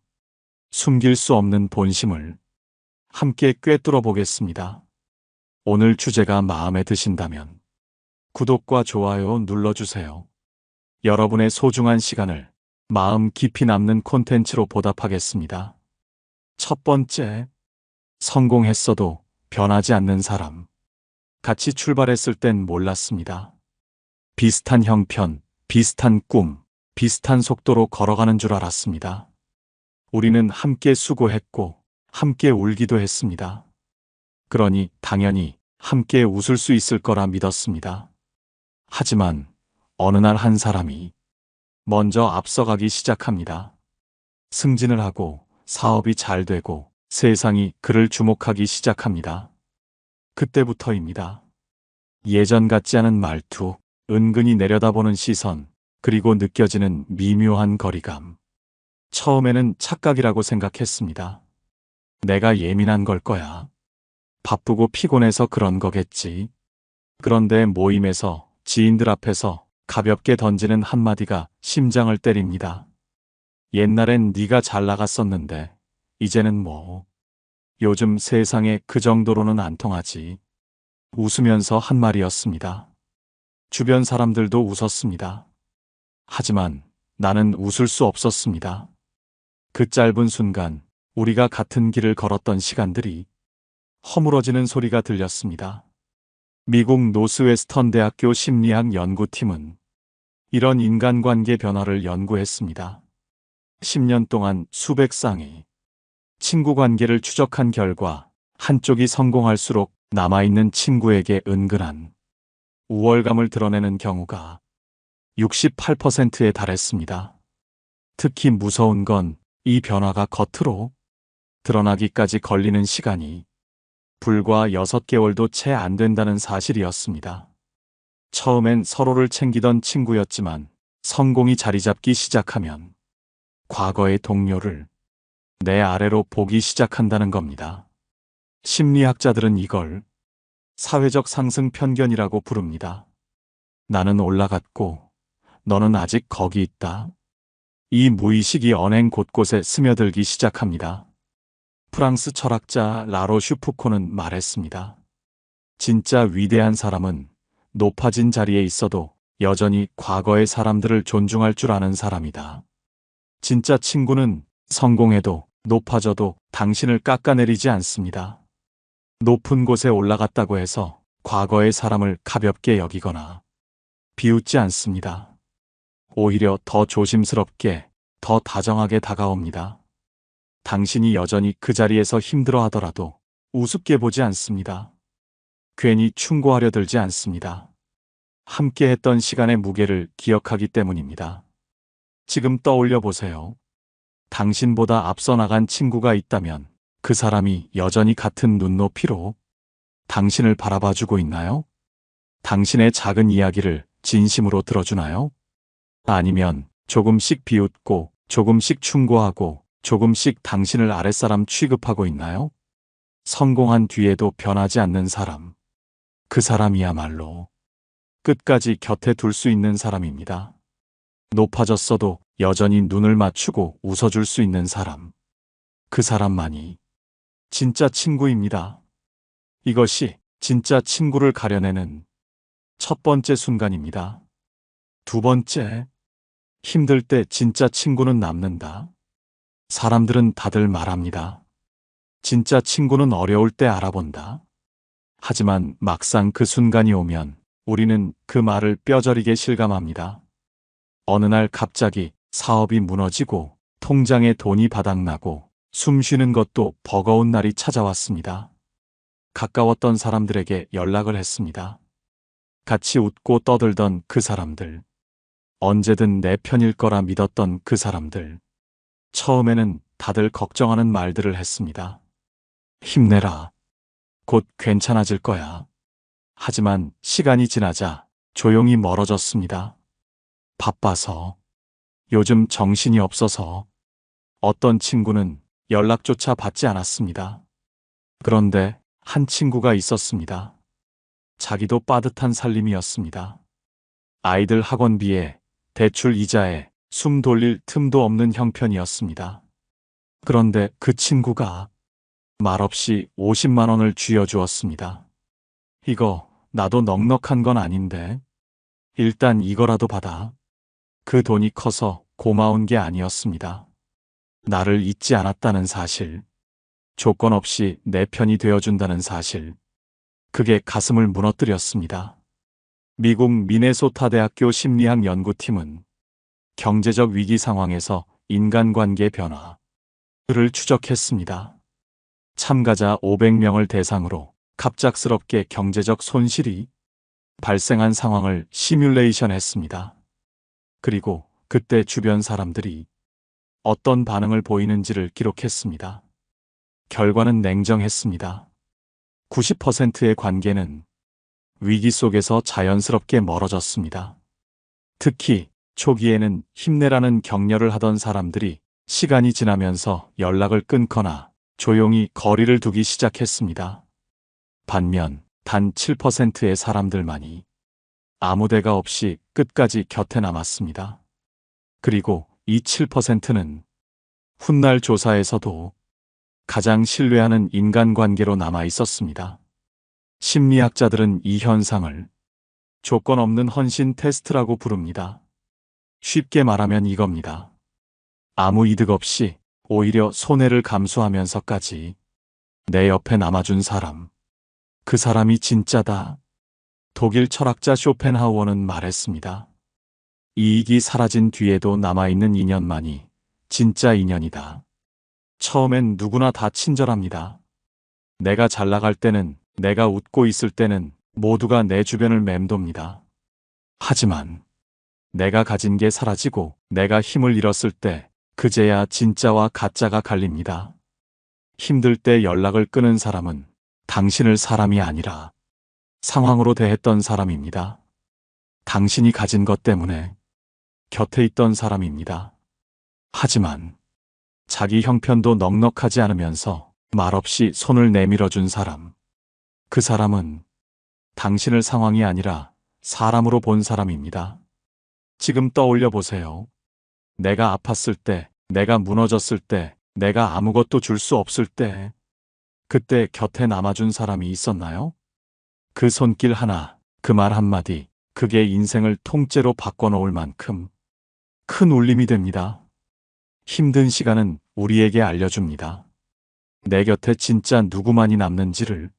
숨길 수 없는 본심을 함께 꿰뚫어 보겠습니다. 오늘 주제가 마음에 드신다면 구독과 좋아요 눌러주세요. 여러분의 소중한 시간을 마음 깊이 남는 콘텐츠로 보답하겠습니다. 첫 번째, 성공했어도 변하지 않는 사람. 같이 출발했을 땐 몰랐습니다. 비슷한 형편, 비슷한 꿈, 비슷한 속도로 걸어가는 줄 알았습니다. 우리는 함께 수고했고 함께 울기도 했습니다. 그러니 당연히 함께 웃을 수 있을 거라 믿었습니다. 하지만 어느 날 한 사람이 먼저 앞서가기 시작합니다. 승진을 하고 사업이 잘 되고 세상이 그를 주목하기 시작합니다. 그때부터입니다. 예전 같지 않은 말투, 은근히 내려다보는 시선, 그리고 느껴지는 미묘한 거리감. 처음에는 착각이라고 생각했습니다. 내가 예민한 걸 거야. 바쁘고 피곤해서 그런 거겠지. 그런데 모임에서, 지인들 앞에서 가볍게 던지는 한마디가 심장을 때립니다. 옛날엔 네가 잘 나갔었는데 이제는 뭐. 요즘 세상에 그 정도로는 안 통하지. 웃으면서 한 말이었습니다. 주변 사람들도 웃었습니다. 하지만 나는 웃을 수 없었습니다. 그 짧은 순간 우리가 같은 길을 걸었던 시간들이 허물어지는 소리가 들렸습니다. 미국 노스웨스턴 대학교 심리학 연구팀은 이런 인간관계 변화를 연구했습니다. 10년 동안 수백 쌍의 친구 관계를 추적한 결과 한쪽이 성공할수록 남아있는 친구에게 은근한 우월감을 드러내는 경우가 68%에 달했습니다. 특히 무서운 건 이 변화가 겉으로 드러나기까지 걸리는 시간이 불과 6개월도 채 안 된다는 사실이었습니다. 처음엔 서로를 챙기던 친구였지만 성공이 자리 잡기 시작하면 과거의 동료를 내 아래로 보기 시작한다는 겁니다. 심리학자들은 이걸 사회적 상승 편견이라고 부릅니다. 나는 올라갔고 너는 아직 거기 있다. 이 무의식이 언행 곳곳에 스며들기 시작합니다. 프랑스 철학자 라로슈 푸코는 말했습니다. 진짜 위대한 사람은 높아진 자리에 있어도 여전히 과거의 사람들을 존중할 줄 아는 사람이다. 진짜 친구는 성공해도 높아져도 당신을 깎아내리지 않습니다. 높은 곳에 올라갔다고 해서 과거의 사람을 가볍게 여기거나 비웃지 않습니다. 오히려 더 조심스럽게, 더 다정하게 다가옵니다. 당신이 여전히 그 자리에서 힘들어 하더라도 우습게 보지 않습니다. 괜히 충고하려 들지 않습니다. 함께 했던 시간의 무게를 기억하기 때문입니다. 지금 떠올려 보세요. 당신보다 앞서 나간 친구가 있다면 그 사람이 여전히 같은 눈높이로 당신을 바라봐주고 있나요? 당신의 작은 이야기를 진심으로 들어주나요? 아니면 조금씩 비웃고 조금씩 충고하고 조금씩 당신을 아랫사람 취급하고 있나요? 성공한 뒤에도 변하지 않는 사람. 그 사람이야말로 끝까지 곁에 둘 수 있는 사람입니다. 높아졌어도 여전히 눈을 맞추고 웃어줄 수 있는 사람. 그 사람만이 진짜 친구입니다. 이것이 진짜 친구를 가려내는 첫 번째 순간입니다. 두 번째, 힘들 때 진짜 친구는 남는다. 사람들은 다들 말합니다. 진짜 친구는 어려울 때 알아본다. 하지만 막상 그 순간이 오면 우리는 그 말을 뼈저리게 실감합니다. 어느 날 갑자기 사업이 무너지고 통장에 돈이 바닥나고 숨 쉬는 것도 버거운 날이 찾아왔습니다. 가까웠던 사람들에게 연락을 했습니다. 같이 웃고 떠들던 그 사람들. 언제든 내 편일 거라 믿었던 그 사람들. 처음에는 다들 걱정하는 말들을 했습니다. 힘내라. 곧 괜찮아질 거야. 하지만 시간이 지나자 조용히 멀어졌습니다. 바빠서, 요즘 정신이 없어서, 어떤 친구는 연락조차 받지 않았습니다. 그런데 한 친구가 있었습니다. 자기도 빠듯한 살림이었습니다. 아이들 학원비에 대출 이자에 숨 돌릴 틈도 없는 형편이었습니다. 그런데 그 친구가 말없이 50만 원을 쥐어주었습니다. 이거 나도 넉넉한 건 아닌데 일단 이거라도 받아. 그 돈이 커서 고마운 게 아니었습니다. 나를 잊지 않았다는 사실, 조건 없이 내 편이 되어준다는 사실, 그게 가슴을 무너뜨렸습니다. 미국 미네소타 대학교 심리학 연구팀은 경제적 위기 상황에서 인간관계 변화를 추적했습니다. 참가자 500명을 대상으로 갑작스럽게 경제적 손실이 발생한 상황을 시뮬레이션했습니다. 그리고 그때 주변 사람들이 어떤 반응을 보이는지를 기록했습니다. 결과는 냉정했습니다. 90%의 관계는 위기 속에서 자연스럽게 멀어졌습니다. 특히 초기에는 힘내라는 격려를 하던 사람들이 시간이 지나면서 연락을 끊거나 조용히 거리를 두기 시작했습니다. 반면 단 7%의 사람들만이 아무 대가 없이 끝까지 곁에 남았습니다. 그리고 이 7%는 훗날 조사에서도 가장 신뢰하는 인간관계로 남아 있었습니다. 심리학자들은 이 현상을 조건 없는 헌신 테스트라고 부릅니다. 쉽게 말하면 이겁니다. 아무 이득 없이 오히려 손해를 감수하면서까지 내 옆에 남아준 사람. 그 사람이 진짜다. 독일 철학자 쇼펜하우어는 말했습니다. 이익이 사라진 뒤에도 남아있는 인연만이 진짜 인연이다. 처음엔 누구나 다 친절합니다. 내가 잘 나갈 때는, 내가 웃고 있을 때는 모두가 내 주변을 맴돕니다. 하지만 내가 가진 게 사라지고 내가 힘을 잃었을 때 그제야 진짜와 가짜가 갈립니다. 힘들 때 연락을 끊은 사람은 당신을 사람이 아니라 상황으로 대했던 사람입니다. 당신이 가진 것 때문에 곁에 있던 사람입니다. 하지만 자기 형편도 넉넉하지 않으면서 말없이 손을 내밀어준 사람. 그 사람은 당신을 상황이 아니라 사람으로 본 사람입니다. 지금 떠올려 보세요. 내가 아팠을 때, 내가 무너졌을 때, 내가 아무것도 줄 수 없을 때, 그때 곁에 남아준 사람이 있었나요? 그 손길 하나, 그 말 한마디, 그게 인생을 통째로 바꿔놓을 만큼 큰 울림이 됩니다. 힘든 시간은 우리에게 알려줍니다. 내 곁에 진짜 누구만이 남는지를.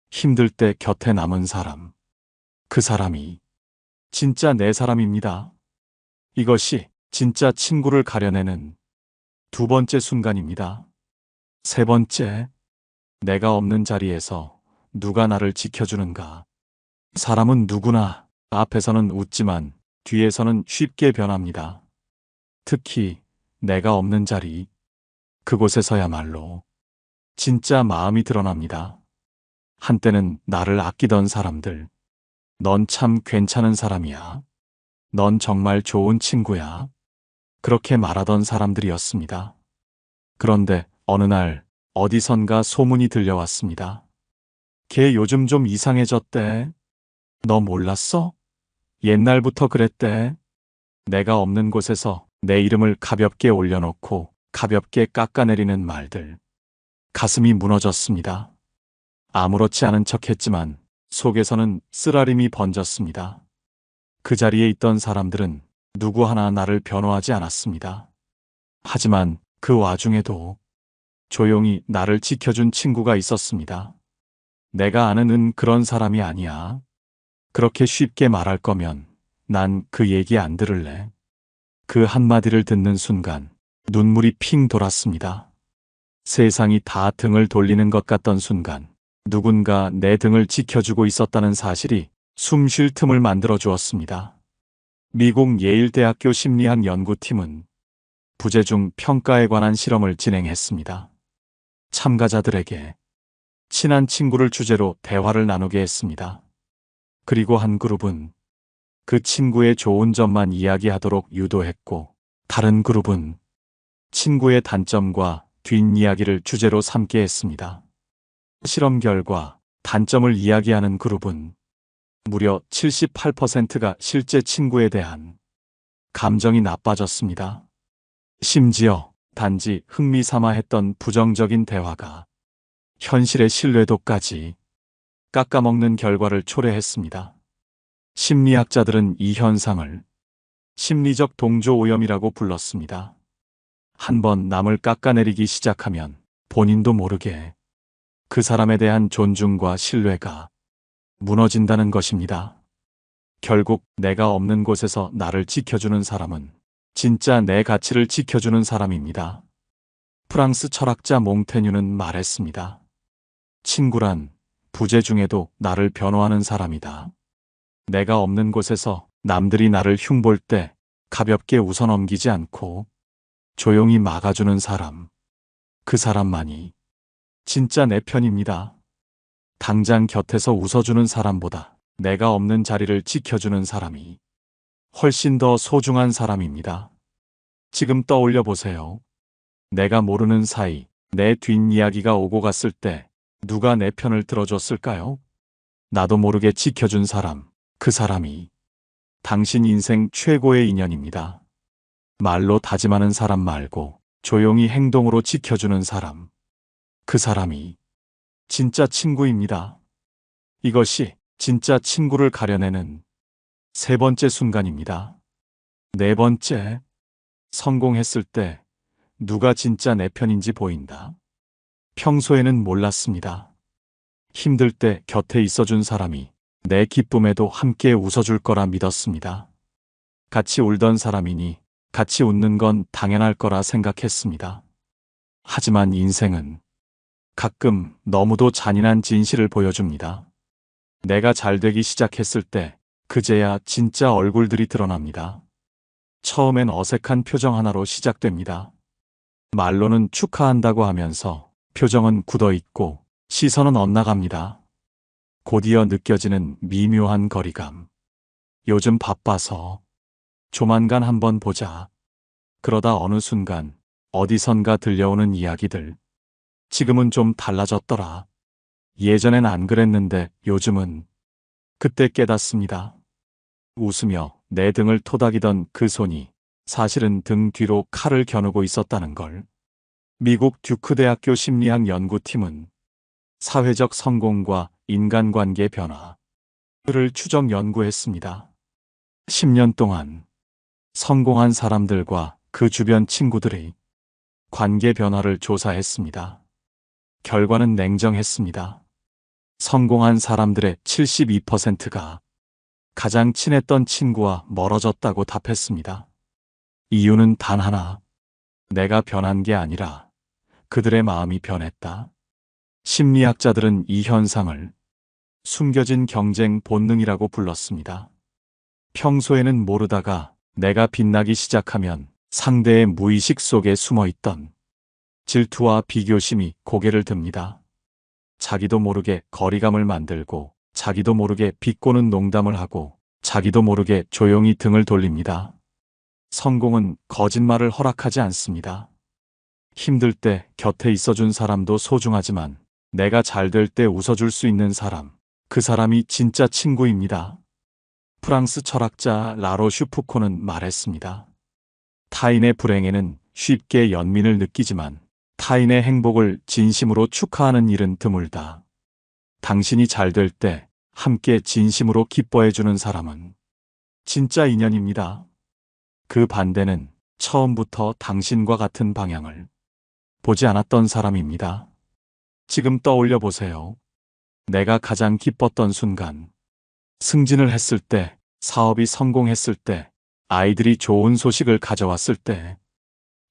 힘들 때 곁에 남은 사람. 그 사람이 진짜 내 사람입니다. 이것이 진짜 친구를 가려내는 두 번째 순간입니다. 세 번째, 내가 없는 자리에서 누가 나를 지켜주는가. 사람은 누구나 앞에서는 웃지만 뒤에서는 쉽게 변합니다. 특히 내가 없는 자리, 그곳에서야말로 진짜 마음이 드러납니다. 한때는 나를 아끼던 사람들, 넌 참 괜찮은 사람이야. 넌 정말 좋은 친구야. 그렇게 말하던 사람들이었습니다. 그런데 어느 날 어디선가 소문이 들려왔습니다. 걔 요즘 좀 이상해졌대. 너 몰랐어? 옛날부터 그랬대. 내가 없는 곳에서 내 이름을 가볍게 올려놓고 가볍게 깎아내리는 말들. 가슴이 무너졌습니다. 아무렇지 않은 척했지만 속에서는 쓰라림이 번졌습니다. 그 자리에 있던 사람들은 누구 하나 나를 변호하지 않았습니다. 하지만 그 와중에도 조용히 나를 지켜준 친구가 있었습니다. 내가 아는 그런 사람이 아니야. 그렇게 쉽게 말할 거면 난 그 얘기 안 들을래. 그 한마디를 듣는 순간 눈물이 핑 돌았습니다. 세상이 다 등을 돌리는 것 같던 순간 누군가 내 등을 지켜주고 있었다는 사실이 숨 쉴 틈을 만들어 주었습니다. 미국 예일대학교 심리학 연구팀은 부재중 평가에 관한 실험을 진행했습니다. 참가자들에게 친한 친구를 주제로 대화를 나누게 했습니다. 그리고 한 그룹은 그 친구의 좋은 점만 이야기하도록 유도했고, 다른 그룹은 친구의 단점과 뒷이야기를 주제로 삼게 했습니다. 실험 결과 단점을 이야기하는 그룹은 무려 78%가 실제 친구에 대한 감정이 나빠졌습니다. 심지어 단지 흥미삼아 했던 부정적인 대화가 현실의 신뢰도까지 깎아먹는 결과를 초래했습니다. 심리학자들은 이 현상을 심리적 동조 오염이라고 불렀습니다. 한번 남을 깎아내리기 시작하면 본인도 모르게 그 사람에 대한 존중과 신뢰가 무너진다는 것입니다. 결국 내가 없는 곳에서 나를 지켜주는 사람은 진짜 내 가치를 지켜주는 사람입니다. 프랑스 철학자 몽테뉴는 말했습니다. 친구란 부재 중에도 나를 변호하는 사람이다. 내가 없는 곳에서 남들이 나를 흉볼 때 가볍게 웃어넘기지 않고 조용히 막아주는 사람. 그 사람만이 진짜 내 편입니다. 당장 곁에서 웃어주는 사람보다 내가 없는 자리를 지켜주는 사람이 훨씬 더 소중한 사람입니다. 지금 떠올려 보세요. 내가 모르는 사이 내 뒷이야기가 오고 갔을 때 누가 내 편을 들어줬을까요? 나도 모르게 지켜준 사람, 그 사람이 당신 인생 최고의 인연입니다. 말로 다짐하는 사람 말고 조용히 행동으로 지켜주는 사람, 그 사람이 진짜 친구입니다. 이것이 진짜 친구를 가려내는 세 번째 순간입니다. 네 번째, 성공했을 때 누가 진짜 내 편인지 보인다. 평소에는 몰랐습니다. 힘들 때 곁에 있어준 사람이 내 기쁨에도 함께 웃어줄 거라 믿었습니다. 같이 울던 사람이니 같이 웃는 건 당연할 거라 생각했습니다. 하지만 인생은 가끔 너무도 잔인한 진실을 보여줍니다. 내가 잘 되기 시작했을 때 그제야 진짜 얼굴들이 드러납니다. 처음엔 어색한 표정 하나로 시작됩니다. 말로는 축하한다고 하면서 표정은 굳어있고 시선은 엇나갑니다. 곧이어 느껴지는 미묘한 거리감. 요즘 바빠서 조만간 한번 보자. 그러다 어느 순간 어디선가 들려오는 이야기들. 지금은 좀 달라졌더라. 예전엔 안 그랬는데 요즘은. 그때 깨닫습니다. 웃으며 내 등을 토닥이던 그 손이 사실은 등 뒤로 칼을 겨누고 있었다는 걸. 미국 듀크 대학교 심리학 연구팀은 사회적 성공과 인간관계 변화를 추적 연구했습니다. 10년 동안 성공한 사람들과 그 주변 친구들의 관계 변화를 조사했습니다. 결과는 냉정했습니다. 성공한 사람들의 72%가 가장 친했던 친구와 멀어졌다고 답했습니다. 이유는 단 하나. 내가 변한 게 아니라 그들의 마음이 변했다. 심리학자들은 이 현상을 숨겨진 경쟁 본능이라고 불렀습니다. 평소에는 모르다가 내가 빛나기 시작하면 상대의 무의식 속에 숨어있던 질투와 비교심이 고개를 듭니다. 자기도 모르게 거리감을 만들고 자기도 모르게 비꼬는 농담을 하고 자기도 모르게 조용히 등을 돌립니다. 성공은 거짓말을 허락하지 않습니다. 힘들 때 곁에 있어준 사람도 소중하지만 내가 잘 될 때 웃어줄 수 있는 사람, 그 사람이 진짜 친구입니다. 프랑스 철학자 라로슈푸코는 말했습니다. 타인의 불행에는 쉽게 연민을 느끼지만 타인의 행복을 진심으로 축하하는 일은 드물다. 당신이 잘 될 때 함께 진심으로 기뻐해주는 사람은 진짜 인연입니다. 그 반대는 처음부터 당신과 같은 방향을 보지 않았던 사람입니다. 지금 떠올려 보세요. 내가 가장 기뻤던 순간, 승진을 했을 때, 사업이 성공했을 때, 아이들이 좋은 소식을 가져왔을 때,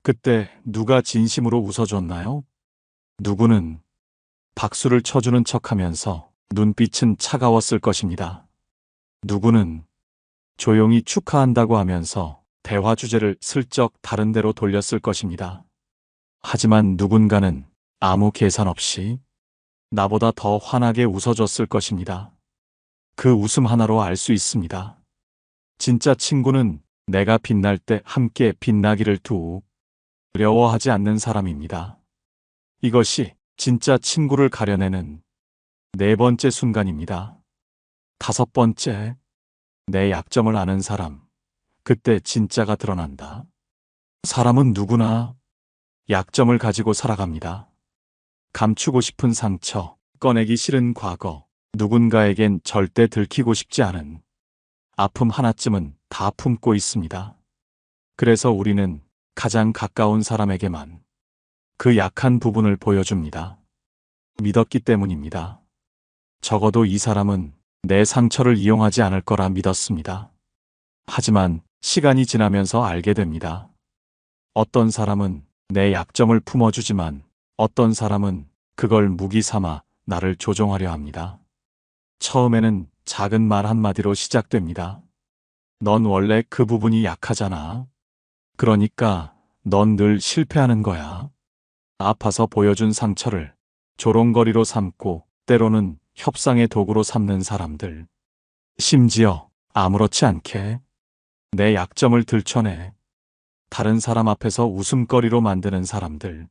그때 누가 진심으로 웃어줬나요? 누구는 박수를 쳐주는 척하면서 눈빛은 차가웠을 것입니다. 누구는 조용히 축하한다고 하면서 대화 주제를 슬쩍 다른 데로 돌렸을 것입니다. 하지만 누군가는 아무 계산 없이 나보다 더 환하게 웃어줬을 것입니다. 그 웃음 하나로 알 수 있습니다. 진짜 친구는 내가 빛날 때 함께 빛나기를 두려워하지 않는 사람입니다. 이것이 진짜 친구를 가려내는 네 번째 순간입니다. 다섯 번째, 내 약점을 아는 사람. 그때 진짜가 드러난다. 사람은 누구나 약점을 가지고 살아갑니다. 감추고 싶은 상처, 꺼내기 싫은 과거, 누군가에겐 절대 들키고 싶지 않은 아픔 하나쯤은 다 품고 있습니다. 그래서 우리는 가장 가까운 사람에게만 그 약한 부분을 보여줍니다. 믿었기 때문입니다. 적어도 이 사람은 내 상처를 이용하지 않을 거라 믿었습니다. 하지만 시간이 지나면서 알게 됩니다. 어떤 사람은 내 약점을 품어주지만 어떤 사람은 그걸 무기 삼아 나를 조종하려 합니다. 처음에는 작은 말 한마디로 시작됩니다. 넌 원래 그 부분이 약하잖아. 그러니까 넌 늘 실패하는 거야. 아파서 보여준 상처를 조롱거리로 삼고 때로는 협상의 도구로 삼는 사람들. 심지어 아무렇지 않게 내 약점을 들춰내 다른 사람 앞에서 웃음거리로 만드는 사람들.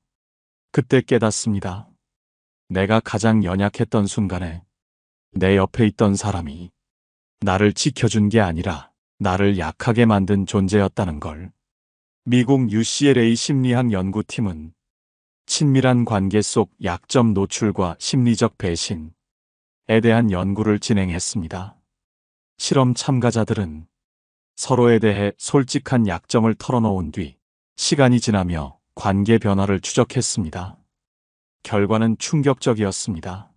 그때 깨닫습니다. 내가 가장 연약했던 순간에 내 옆에 있던 사람이 나를 지켜준 게 아니라 나를 약하게 만든 존재였다는 걸. 미국 UCLA 심리학 연구팀은 친밀한 관계 속 약점 노출과 심리적 배신에 대한 연구를 진행했습니다. 실험 참가자들은 서로에 대해 솔직한 약점을 털어놓은 뒤 시간이 지나며 관계 변화를 추적했습니다. 결과는 충격적이었습니다.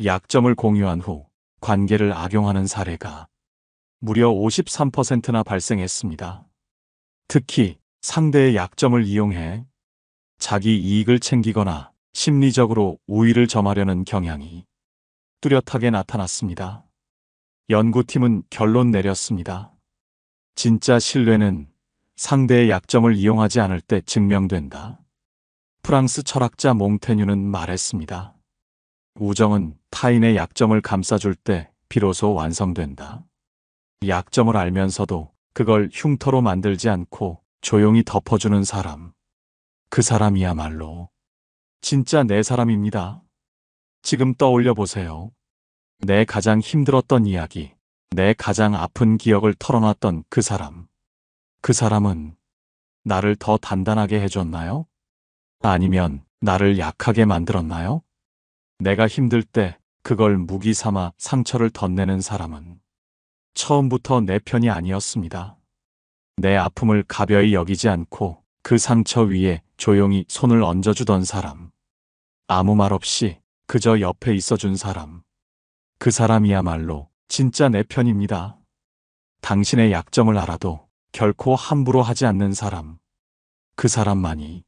약점을 공유한 후 관계를 악용하는 사례가 무려 53%나 발생했습니다. 특히 상대의 약점을 이용해 자기 이익을 챙기거나 심리적으로 우위를 점하려는 경향이 뚜렷하게 나타났습니다. 연구팀은 결론 내렸습니다. 진짜 신뢰는 상대의 약점을 이용하지 않을 때 증명된다. 프랑스 철학자 몽테뉴는 말했습니다. 우정은 타인의 약점을 감싸줄 때 비로소 완성된다. 약점을 알면서도 그걸 흉터로 만들지 않고 조용히 덮어주는 사람. 그 사람이야말로 진짜 내 사람입니다. 지금 떠올려 보세요. 내 가장 힘들었던 이야기, 내 가장 아픈 기억을 털어놨던 그 사람. 그 사람은 나를 더 단단하게 해줬나요? 아니면 나를 약하게 만들었나요? 내가 힘들 때 그걸 무기 삼아 상처를 덧내는 사람은 처음부터 내 편이 아니었습니다. 내 아픔을 가벼이 여기지 않고 그 상처 위에 조용히 손을 얹어주던 사람. 아무 말 없이 그저 옆에 있어준 사람. 그 사람이야말로 진짜 내 편입니다. 당신의 약점을 알아도 결코 함부로 하지 않는 사람. 그 사람만이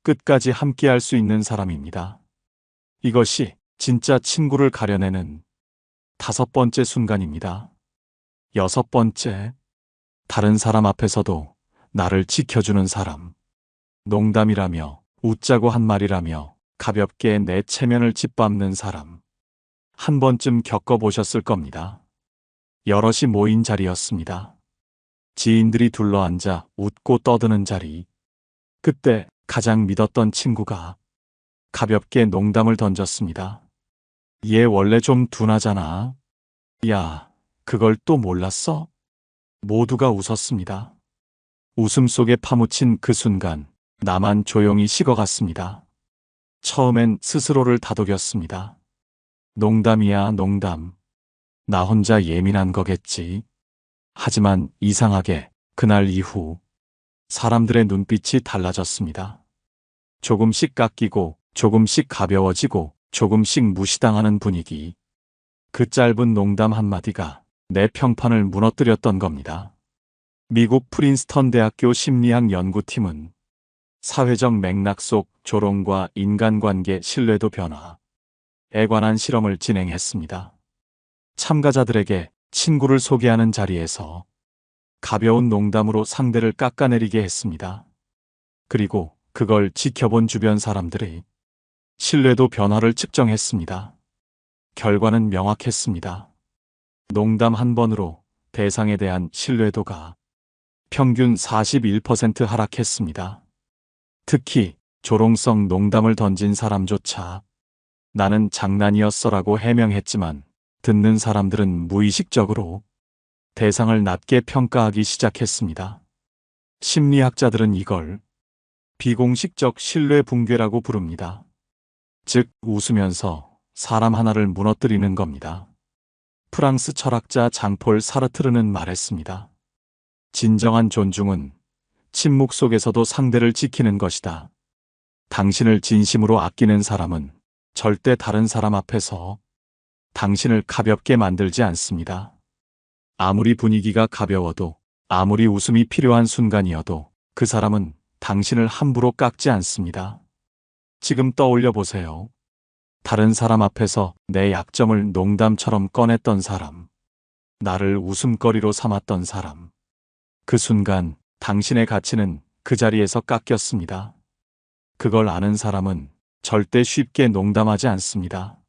끝까지 함께할 수 있는 사람입니다. 이것이 진짜 친구를 가려내는 5번째 순간입니다. 6번째, 다른 사람 앞에서도 나를 지켜주는 사람. 농담이라며, 웃자고 한 말이라며 가볍게 내 체면을 짓밟는 사람. 한 번쯤 겪어보셨을 겁니다. 여럿이 모인 자리였습니다. 지인들이 둘러앉아 웃고 떠드는 자리. 그때 가장 믿었던 친구가 가볍게 농담을 던졌습니다. 얘 원래 좀 둔하잖아. 야, 그걸 또 몰랐어? 모두가 웃었습니다. 웃음 속에 파묻힌 그 순간 나만 조용히 식어갔습니다. 처음엔 스스로를 다독였습니다. 농담이야, 농담. 나 혼자 예민한 거겠지. 하지만 이상하게 그날 이후 사람들의 눈빛이 달라졌습니다. 조금씩 깎이고 조금씩 가벼워지고 조금씩 무시당하는 분위기. 그 짧은 농담 한마디가 내 평판을 무너뜨렸던 겁니다. 미국 프린스턴 대학교 심리학 연구팀은 사회적 맥락 속 조롱과 인간관계 신뢰도 변화에 관한 실험을 진행했습니다. 참가자들에게 친구를 소개하는 자리에서 가벼운 농담으로 상대를 깎아내리게 했습니다. 그리고 그걸 지켜본 주변 사람들이 신뢰도 변화를 측정했습니다. 결과는 명확했습니다. 농담 한 번으로 대상에 대한 신뢰도가 평균 41% 하락했습니다. 특히 조롱성 농담을 던진 사람조차 나는 장난이었어라고 해명했지만 듣는 사람들은 무의식적으로 대상을 낮게 평가하기 시작했습니다. 심리학자들은 이걸 비공식적 신뢰 붕괴라고 부릅니다. 즉, 웃으면서 사람 하나를 무너뜨리는 겁니다. 프랑스 철학자 장폴 사르트르는 말했습니다. 진정한 존중은 침묵 속에서도 상대를 지키는 것이다. 당신을 진심으로 아끼는 사람은 절대 다른 사람 앞에서 당신을 가볍게 만들지 않습니다. 아무리 분위기가 가벼워도, 아무리 웃음이 필요한 순간이어도 그 사람은 당신을 함부로 깎지 않습니다. 지금 떠올려 보세요. 다른 사람 앞에서 내 약점을 농담처럼 꺼냈던 사람. 나를 웃음거리로 삼았던 사람. 그 순간 당신의 가치는 그 자리에서 깎였습니다. 그걸 아는 사람은 절대 쉽게 농담하지 않습니다.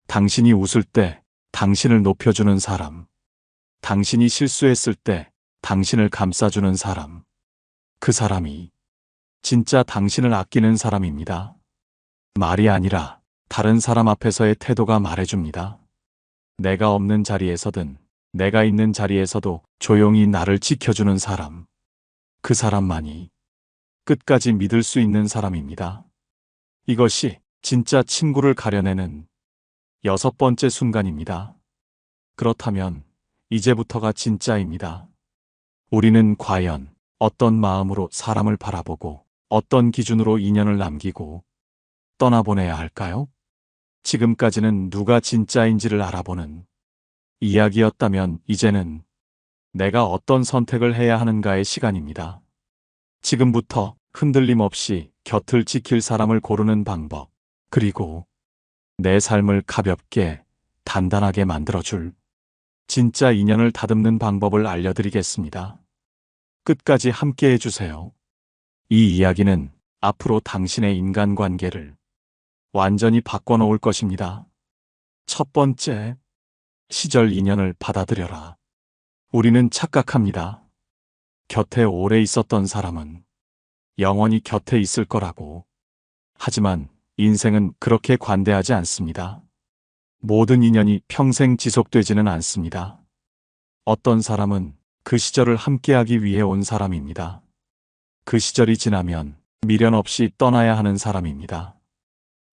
당신이 웃을 때 당신을 높여주는 사람. 당신이 실수했을 때 당신을 감싸주는 사람. 그 사람이 진짜 당신을 아끼는 사람입니다. 말이 아니라 다른 사람 앞에서의 태도가 말해줍니다. 내가 없는 자리에서든 내가 있는 자리에서도 조용히 나를 지켜주는 사람. 그 사람만이 끝까지 믿을 수 있는 사람입니다. 이것이 진짜 친구를 가려내는 6번째 순간입니다. 그렇다면 이제부터가 진짜입니다. 우리는 과연 어떤 마음으로 사람을 바라보고 어떤 기준으로 인연을 남기고 떠나보내야 할까요? 지금까지는 누가 진짜인지를 알아보는 이야기였다면 이제는 내가 어떤 선택을 해야 하는가의 시간입니다. 지금부터 흔들림 없이 곁을 지킬 사람을 고르는 방법, 그리고 내 삶을 가볍게, 단단하게 만들어줄 진짜 인연을 다듬는 방법을 알려드리겠습니다. 끝까지 함께 해주세요. 이 이야기는 앞으로 당신의 인간관계를 완전히 바꿔놓을 것입니다. 첫 번째, 시절 인연을 받아들여라. 우리는 착각합니다. 곁에 오래 있었던 사람은 영원히 곁에 있을 거라고. 하지만 인생은 그렇게 관대하지 않습니다. 모든 인연이 평생 지속되지는 않습니다. 어떤 사람은 그 시절을 함께하기 위해 온 사람입니다. 그 시절이 지나면 미련 없이 떠나야 하는 사람입니다.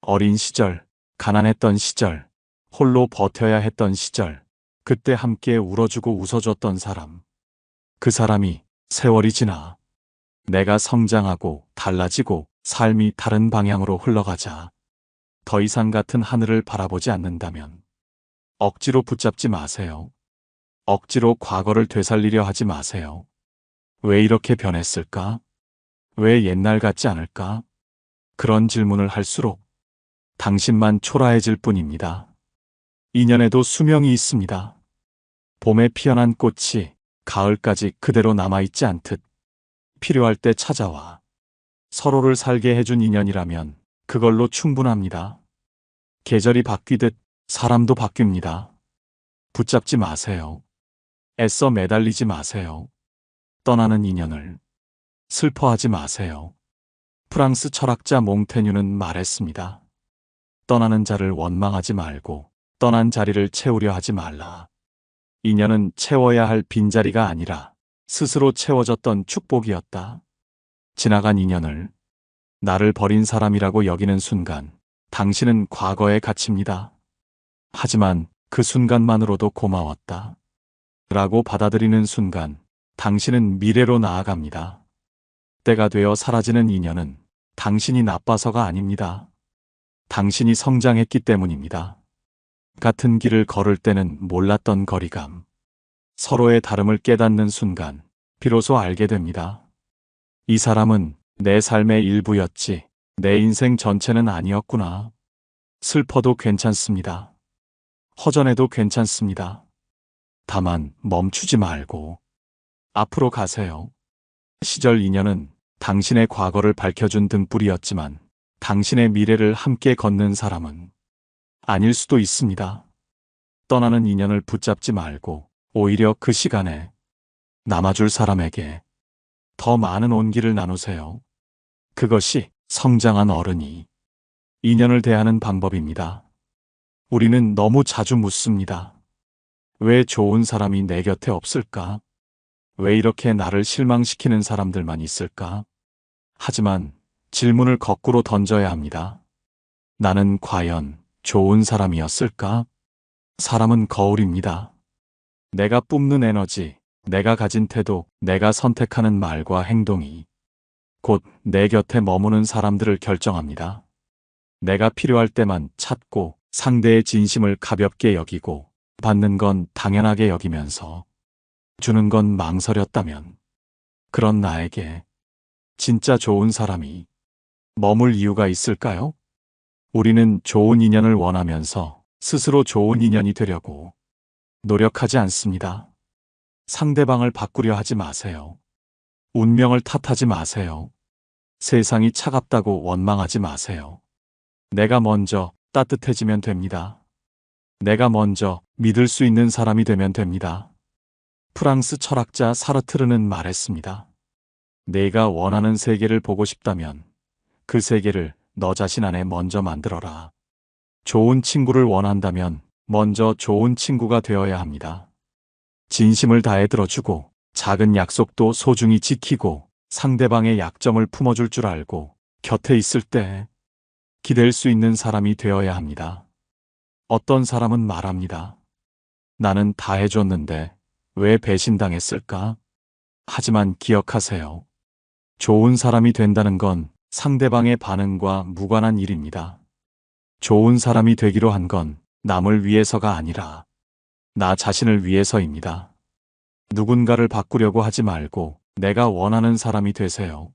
어린 시절, 가난했던 시절, 홀로 버텨야 했던 시절, 그때 함께 울어주고 웃어줬던 사람. 그 사람이 세월이 지나 내가 성장하고 달라지고 삶이 다른 방향으로 흘러가자 더 이상 같은 하늘을 바라보지 않는다면 억지로 붙잡지 마세요. 억지로 과거를 되살리려 하지 마세요. 왜 이렇게 변했을까? 왜 옛날 같지 않을까? 그런 질문을 할수록 당신만 초라해질 뿐입니다. 인연에도 수명이 있습니다. 봄에 피어난 꽃이 가을까지 그대로 남아있지 않듯 필요할 때 찾아와 서로를 살게 해준 인연이라면 그걸로 충분합니다. 계절이 바뀌듯 사람도 바뀝니다. 붙잡지 마세요. 애써 매달리지 마세요. 떠나는 인연을 슬퍼하지 마세요. 프랑스 철학자 몽테뉴는 말했습니다. 떠나는 자를 원망하지 말고 떠난 자리를 채우려 하지 말라. 인연은 채워야 할 빈자리가 아니라 스스로 채워졌던 축복이었다. 지나간 인연을 나를 버린 사람이라고 여기는 순간 당신은 과거에 갇힙니다. 하지만 그 순간만으로도 고마웠다 라고 받아들이는 순간 당신은 미래로 나아갑니다. 때가 되어 사라지는 인연은 당신이 나빠서가 아닙니다. 당신이 성장했기 때문입니다. 같은 길을 걸을 때는 몰랐던 거리감, 서로의 다름을 깨닫는 순간 비로소 알게 됩니다. 이 사람은 내 삶의 일부였지 내 인생 전체는 아니었구나. 슬퍼도 괜찮습니다. 허전해도 괜찮습니다. 다만 멈추지 말고 앞으로 가세요. 시절 인연은 당신의 과거를 밝혀준 등불이었지만 당신의 미래를 함께 걷는 사람은 아닐 수도 있습니다. 떠나는 인연을 붙잡지 말고 오히려 그 시간에 남아줄 사람에게 더 많은 온기를 나누세요. 그것이 성장한 어른이 인연을 대하는 방법입니다. 우리는 너무 자주 묻습니다. 왜 좋은 사람이 내 곁에 없을까? 왜 이렇게 나를 실망시키는 사람들만 있을까? 하지만 질문을 거꾸로 던져야 합니다. 나는 과연 좋은 사람이었을까? 사람은 거울입니다. 내가 뿜는 에너지, 내가 가진 태도, 내가 선택하는 말과 행동이 곧 내 곁에 머무는 사람들을 결정합니다. 내가 필요할 때만 찾고 상대의 진심을 가볍게 여기고 받는 건 당연하게 여기면서 주는 건 망설였다면 그런 나에게 진짜 좋은 사람이 머물 이유가 있을까요? 우리는 좋은 인연을 원하면서 스스로 좋은 인연이 되려고 노력하지 않습니다. 상대방을 바꾸려 하지 마세요. 운명을 탓하지 마세요. 세상이 차갑다고 원망하지 마세요. 내가 먼저 따뜻해지면 됩니다. 내가 먼저 믿을 수 있는 사람이 되면 됩니다. 프랑스 철학자 사르트르는 말했습니다. 내가 원하는 세계를 보고 싶다면 그 세계를 너 자신 안에 먼저 만들어라. 좋은 친구를 원한다면 먼저 좋은 친구가 되어야 합니다. 진심을 다해 들어주고 작은 약속도 소중히 지키고 상대방의 약점을 품어줄 줄 알고 곁에 있을 때 기댈 수 있는 사람이 되어야 합니다. 어떤 사람은 말합니다. 나는 다 해줬는데 왜 배신당했을까? 하지만 기억하세요. 좋은 사람이 된다는 건 상대방의 반응과 무관한 일입니다. 좋은 사람이 되기로 한 건 남을 위해서가 아니라 나 자신을 위해서입니다. 누군가를 바꾸려고 하지 말고 내가 원하는 사람이 되세요.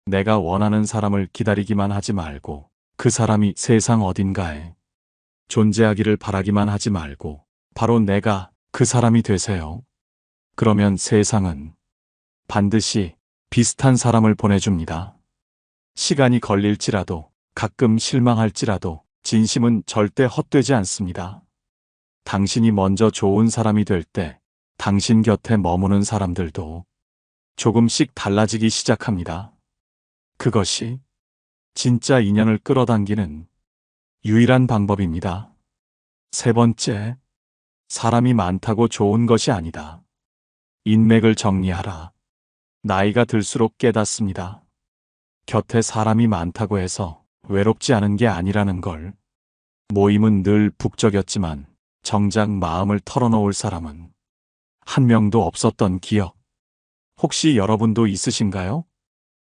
내가 원하는 사람을 기다리기만 하지 말고 그 사람이 세상 어딘가에 존재하기를 바라기만 하지 말고 바로 내가 그 사람이 되세요. 그러면 세상은 반드시 비슷한 사람을 보내줍니다. 시간이 걸릴지라도 가끔 실망할지라도 진심은 절대 헛되지 않습니다. 당신이 먼저 좋은 사람이 될 때 당신 곁에 머무는 사람들도 조금씩 달라지기 시작합니다. 그것이 진짜 인연을 끌어당기는 유일한 방법입니다. 세 번째, 사람이 많다고 좋은 것이 아니다. 인맥을 정리하라. 나이가 들수록 깨닫습니다. 곁에 사람이 많다고 해서 외롭지 않은 게 아니라는 걸. 모임은 늘 북적였지만 정작 마음을 털어놓을 사람은 한 명도 없었던 기억. 혹시 여러분도 있으신가요?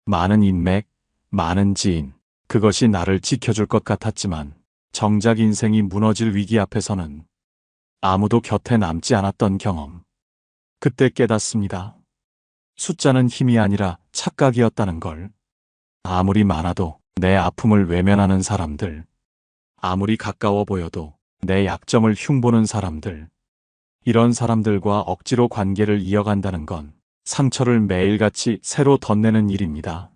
많은 인맥, 많은 지인, 그것이 나를 지켜줄 것 같았지만 정작 인생이 무너질 위기 앞에서는 아무도 곁에 남지 않았던 경험. 그때 깨닫습니다. 숫자는 힘이 아니라 착각이었다는 걸. 아무리 많아도 내 아픔을 외면하는 사람들, 아무리 가까워 보여도 내 약점을 흉보는 사람들, 이런 사람들과 억지로 관계를 이어간다는 건 상처를 매일같이 새로 덧내는 일입니다.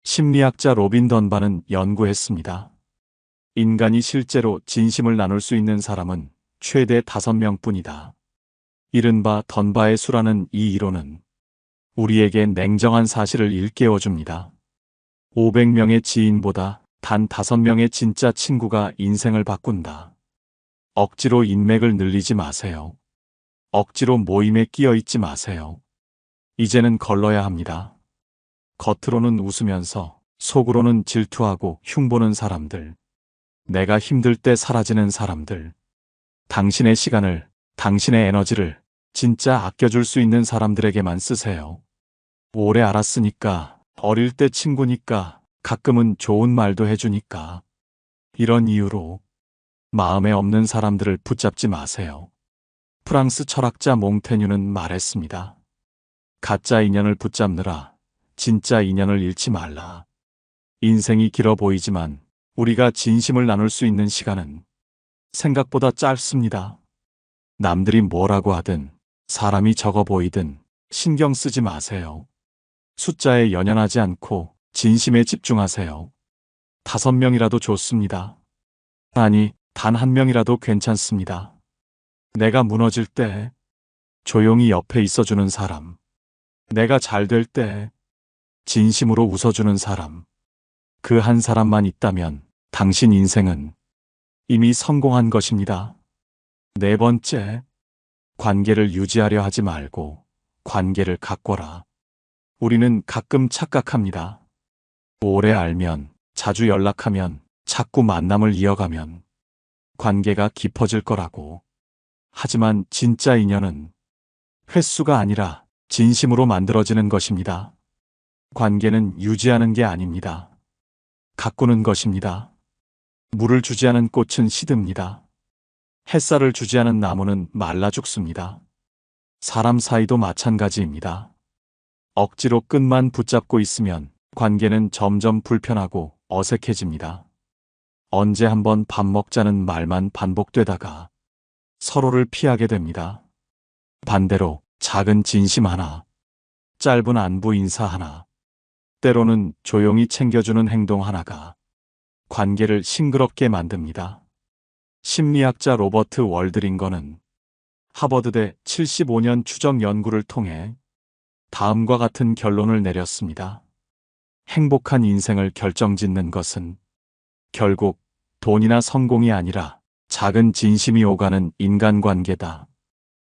심리학자 로빈 던바는 연구했습니다. 인간이 실제로 진심을 나눌 수 있는 사람은 최대 5명뿐이다. 이른바 던바의 수라는 이 이론은 우리에게 냉정한 사실을 일깨워줍니다. 500명의 지인보다 단 5명의 진짜 친구가 인생을 바꾼다. 억지로 인맥을 늘리지 마세요. 억지로 모임에 끼어 있지 마세요. 이제는 걸러야 합니다. 겉으로는 웃으면서 속으로는 질투하고 흉보는 사람들. 내가 힘들 때 사라지는 사람들. 당신의 시간을, 당신의 에너지를 진짜 아껴줄 수 있는 사람들에게만 쓰세요. 오래 알았으니까, 어릴 때 친구니까, 가끔은 좋은 말도 해주니까. 이런 이유로 마음에 없는 사람들을 붙잡지 마세요. 프랑스 철학자 몽테뉴는 말했습니다. 가짜 인연을 붙잡느라 진짜 인연을 잃지 말라. 인생이 길어 보이지만 우리가 진심을 나눌 수 있는 시간은 생각보다 짧습니다. 남들이 뭐라고 하든 사람이 적어 보이든 신경 쓰지 마세요. 숫자에 연연하지 않고 진심에 집중하세요. 5명이라도 좋습니다. 아니, 단 1명이라도 괜찮습니다. 내가 무너질 때 조용히 옆에 있어주는 사람. 내가 잘 될 때 진심으로 웃어주는 사람. 그 한 사람만 있다면 당신 인생은 이미 성공한 것입니다. 네 번째, 관계를 유지하려 하지 말고 관계를 가꿔라. 우리는 가끔 착각합니다. 오래 알면, 자주 연락하면, 자꾸 만남을 이어가면 관계가 깊어질 거라고. 하지만 진짜 인연은 횟수가 아니라 진심으로 만들어지는 것입니다. 관계는 유지하는 게 아닙니다. 가꾸는 것입니다. 물을 주지 않은 꽃은 시듭니다. 햇살을 주지 않은 나무는 말라 죽습니다. 사람 사이도 마찬가지입니다. 억지로 끈만 붙잡고 있으면 관계는 점점 불편하고 어색해집니다. 언제 한번 밥 먹자는 말만 반복되다가 서로를 피하게 됩니다. 반대로 작은 진심 하나, 짧은 안부 인사 하나, 때로는 조용히 챙겨주는 행동 하나가 관계를 싱그럽게 만듭니다. 심리학자 로버트 월드링거는 하버드대 75년 추적 연구를 통해 다음과 같은 결론을 내렸습니다. 행복한 인생을 결정짓는 것은 결국 돈이나 성공이 아니라 작은 진심이 오가는 인간관계다.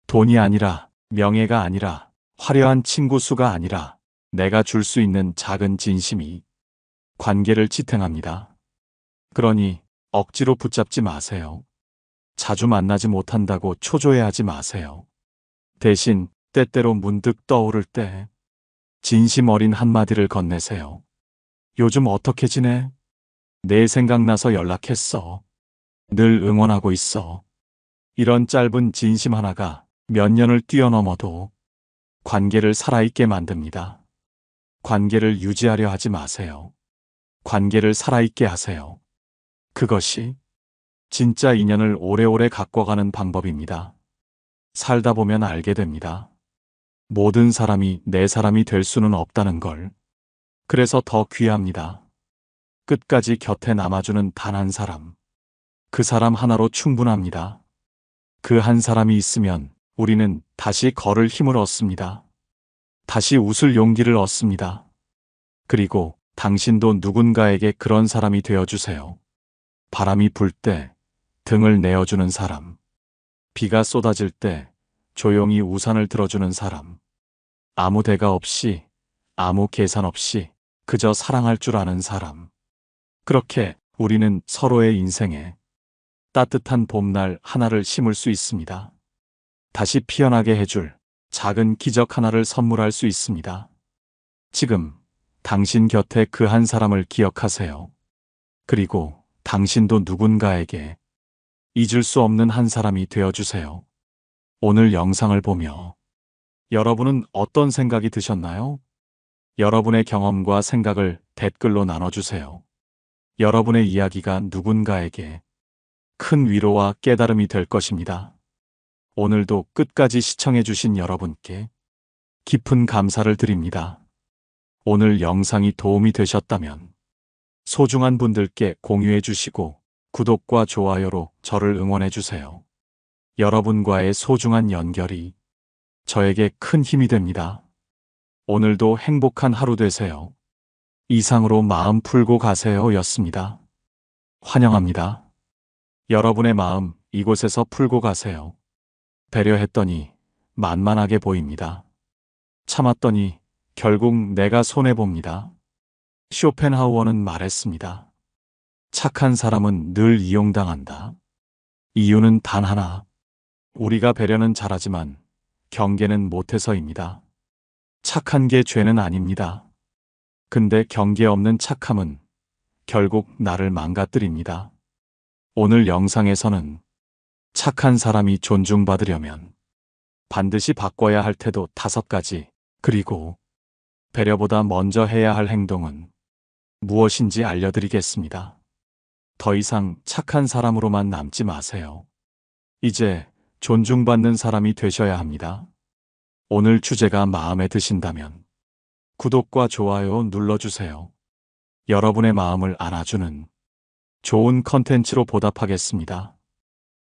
돈이 아니라, 명예가 아니라, 화려한 친구 수가 아니라 내가 줄 수 있는 작은 진심이 관계를 지탱합니다. 그러니 억지로 붙잡지 마세요. 자주 만나지 못한다고 초조해하지 마세요. 대신 때때로 문득 떠오를 때 진심 어린 한마디를 건네세요. 요즘 어떻게 지내? 내 생각나서 연락했어. 늘 응원하고 있어. 이런 짧은 진심 하나가 몇 년을 뛰어넘어도 관계를 살아있게 만듭니다. 관계를 유지하려 하지 마세요. 관계를 살아있게 하세요. 그것이 진짜 인연을 오래오래 갖고 가는 방법입니다. 살다 보면 알게 됩니다. 모든 사람이 내 사람이 될 수는 없다는 걸. 그래서 더 귀합니다. 끝까지 곁에 남아주는 단 한 사람. 그 사람 하나로 충분합니다. 그 한 사람이 있으면 우리는 다시 걸을 힘을 얻습니다. 다시 웃을 용기를 얻습니다. 그리고 당신도 누군가에게 그런 사람이 되어주세요. 바람이 불 때 등을 내어주는 사람. 비가 쏟아질 때 조용히 우산을 들어주는 사람. 아무 대가 없이, 아무 계산 없이 그저 사랑할 줄 아는 사람. 그렇게 우리는 서로의 인생에 따뜻한 봄날 하나를 심을 수 있습니다. 다시 피어나게 해줄 작은 기적 하나를 선물할 수 있습니다. 지금 당신 곁에 그 한 사람을 기억하세요. 그리고 당신도 누군가에게 잊을 수 없는 한 사람이 되어주세요. 오늘 영상을 보며 여러분은 어떤 생각이 드셨나요? 여러분의 경험과 생각을 댓글로 나눠주세요. 여러분의 이야기가 누군가에게 큰 위로와 깨달음이 될 것입니다. 오늘도 끝까지 시청해주신 여러분께 깊은 감사를 드립니다. 오늘 영상이 도움이 되셨다면 소중한 분들께 공유해 주시고 구독과 좋아요로 저를 응원해 주세요. 여러분과의 소중한 연결이 저에게 큰 힘이 됩니다. 오늘도 행복한 하루 되세요. 이상으로 마음 풀고 가세요 였습니다. 환영합니다. 여러분의 마음 이곳에서 풀고 가세요. 배려했더니 만만하게 보입니다. 참았더니 결국 내가 손해봅니다. 쇼펜하우어는 말했습니다. 착한 사람은 늘 이용당한다. 이유는 단 하나. 우리가 배려는 잘하지만 경계는 못해서입니다. 착한 게 죄는 아닙니다. 근데 경계 없는 착함은 결국 나를 망가뜨립니다. 오늘 영상에서는 착한 사람이 존중받으려면 반드시 바꿔야 할 태도 5가지, 그리고 배려보다 먼저 해야 할 행동은 무엇인지 알려드리겠습니다. 더 이상 착한 사람으로만 남지 마세요. 이제 존중받는 사람이 되셔야 합니다. 오늘 주제가 마음에 드신다면 구독과 좋아요 눌러주세요. 여러분의 마음을 안아주는 좋은 컨텐츠로 보답하겠습니다.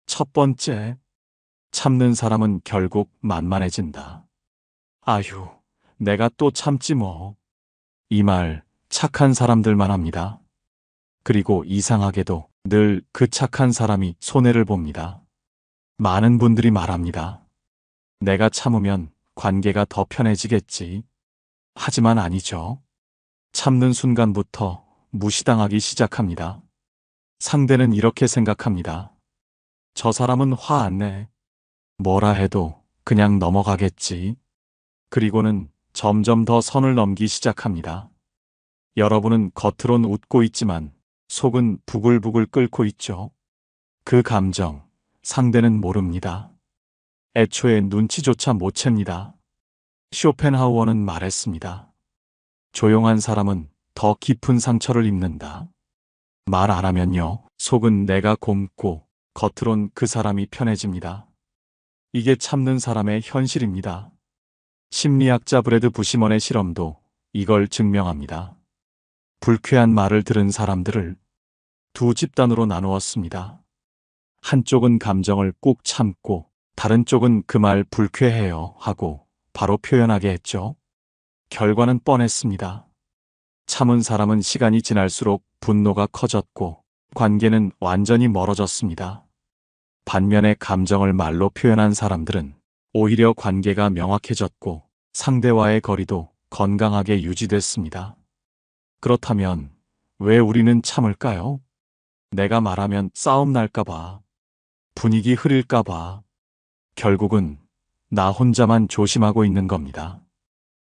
첫 번째, 참는 사람은 결국 만만해진다. 아휴, 내가 또 참지 뭐. 이 말 착한 사람들만 합니다. 그리고 이상하게도 늘 그 착한 사람이 손해를 봅니다. 많은 분들이 말합니다. 내가 참으면 관계가 더 편해지겠지. 하지만 아니죠. 참는 순간부터 무시당하기 시작합니다. 상대는 이렇게 생각합니다. 저 사람은 화 안 내. 뭐라 해도 그냥 넘어가겠지. 그리고는 점점 더 선을 넘기 시작합니다. 여러분은 겉으론 웃고 있지만 속은 부글부글 끓고 있죠. 그 감정, 상대는 모릅니다. 애초에 눈치조차 못 챕니다. 쇼펜하우어는 말했습니다. 조용한 사람은 더 깊은 상처를 입는다. 말 안 하면요, 속은 내가 곪고 겉으론 그 사람이 편해집니다. 이게 참는 사람의 현실입니다. 심리학자 브래드 부시먼의 실험도 이걸 증명합니다. 불쾌한 말을 들은 사람들을 두 집단으로 나누었습니다. 한쪽은 감정을 꾹 참고 다른 쪽은 그 말 불쾌해요 하고 바로 표현하게 했죠. 결과는 뻔했습니다. 참은 사람은 시간이 지날수록 분노가 커졌고 관계는 완전히 멀어졌습니다. 반면에 감정을 말로 표현한 사람들은 오히려 관계가 명확해졌고 상대와의 거리도 건강하게 유지됐습니다. 그렇다면 왜 우리는 참을까요? 내가 말하면 싸움 날까봐, 분위기 흐릴까봐, 결국은 나 혼자만 조심하고 있는 겁니다.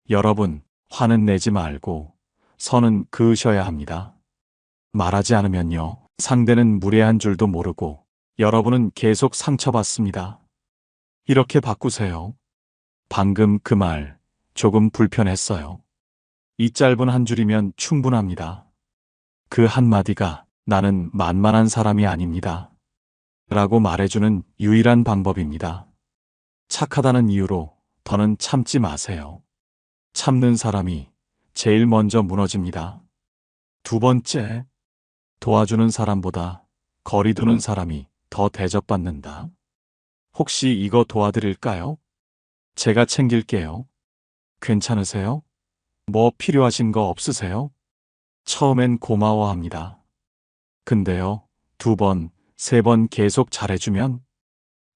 여러분, 화는 내지 말고 선은 그으셔야 합니다. 말하지 않으면요, 상대는 무례한 줄도 모르고 여러분은 계속 상처받습니다. 이렇게 바꾸세요. 방금 그 말 조금 불편했어요. 이 짧은 한 줄이면 충분합니다. 그 한마디가 나는 만만한 사람이 아닙니다. 라고 말해주는 유일한 방법입니다. 착하다는 이유로 더는 참지 마세요. 참는 사람이 제일 먼저 무너집니다. 두 번째, 도와주는 사람보다 거리 두는 사람이 더 대접받는다. 혹시 이거 도와드릴까요? 제가 챙길게요. 괜찮으세요? 뭐 필요하신 거 없으세요? 처음엔 고마워합니다. 근데요, 두 번, 세 번 계속 잘해주면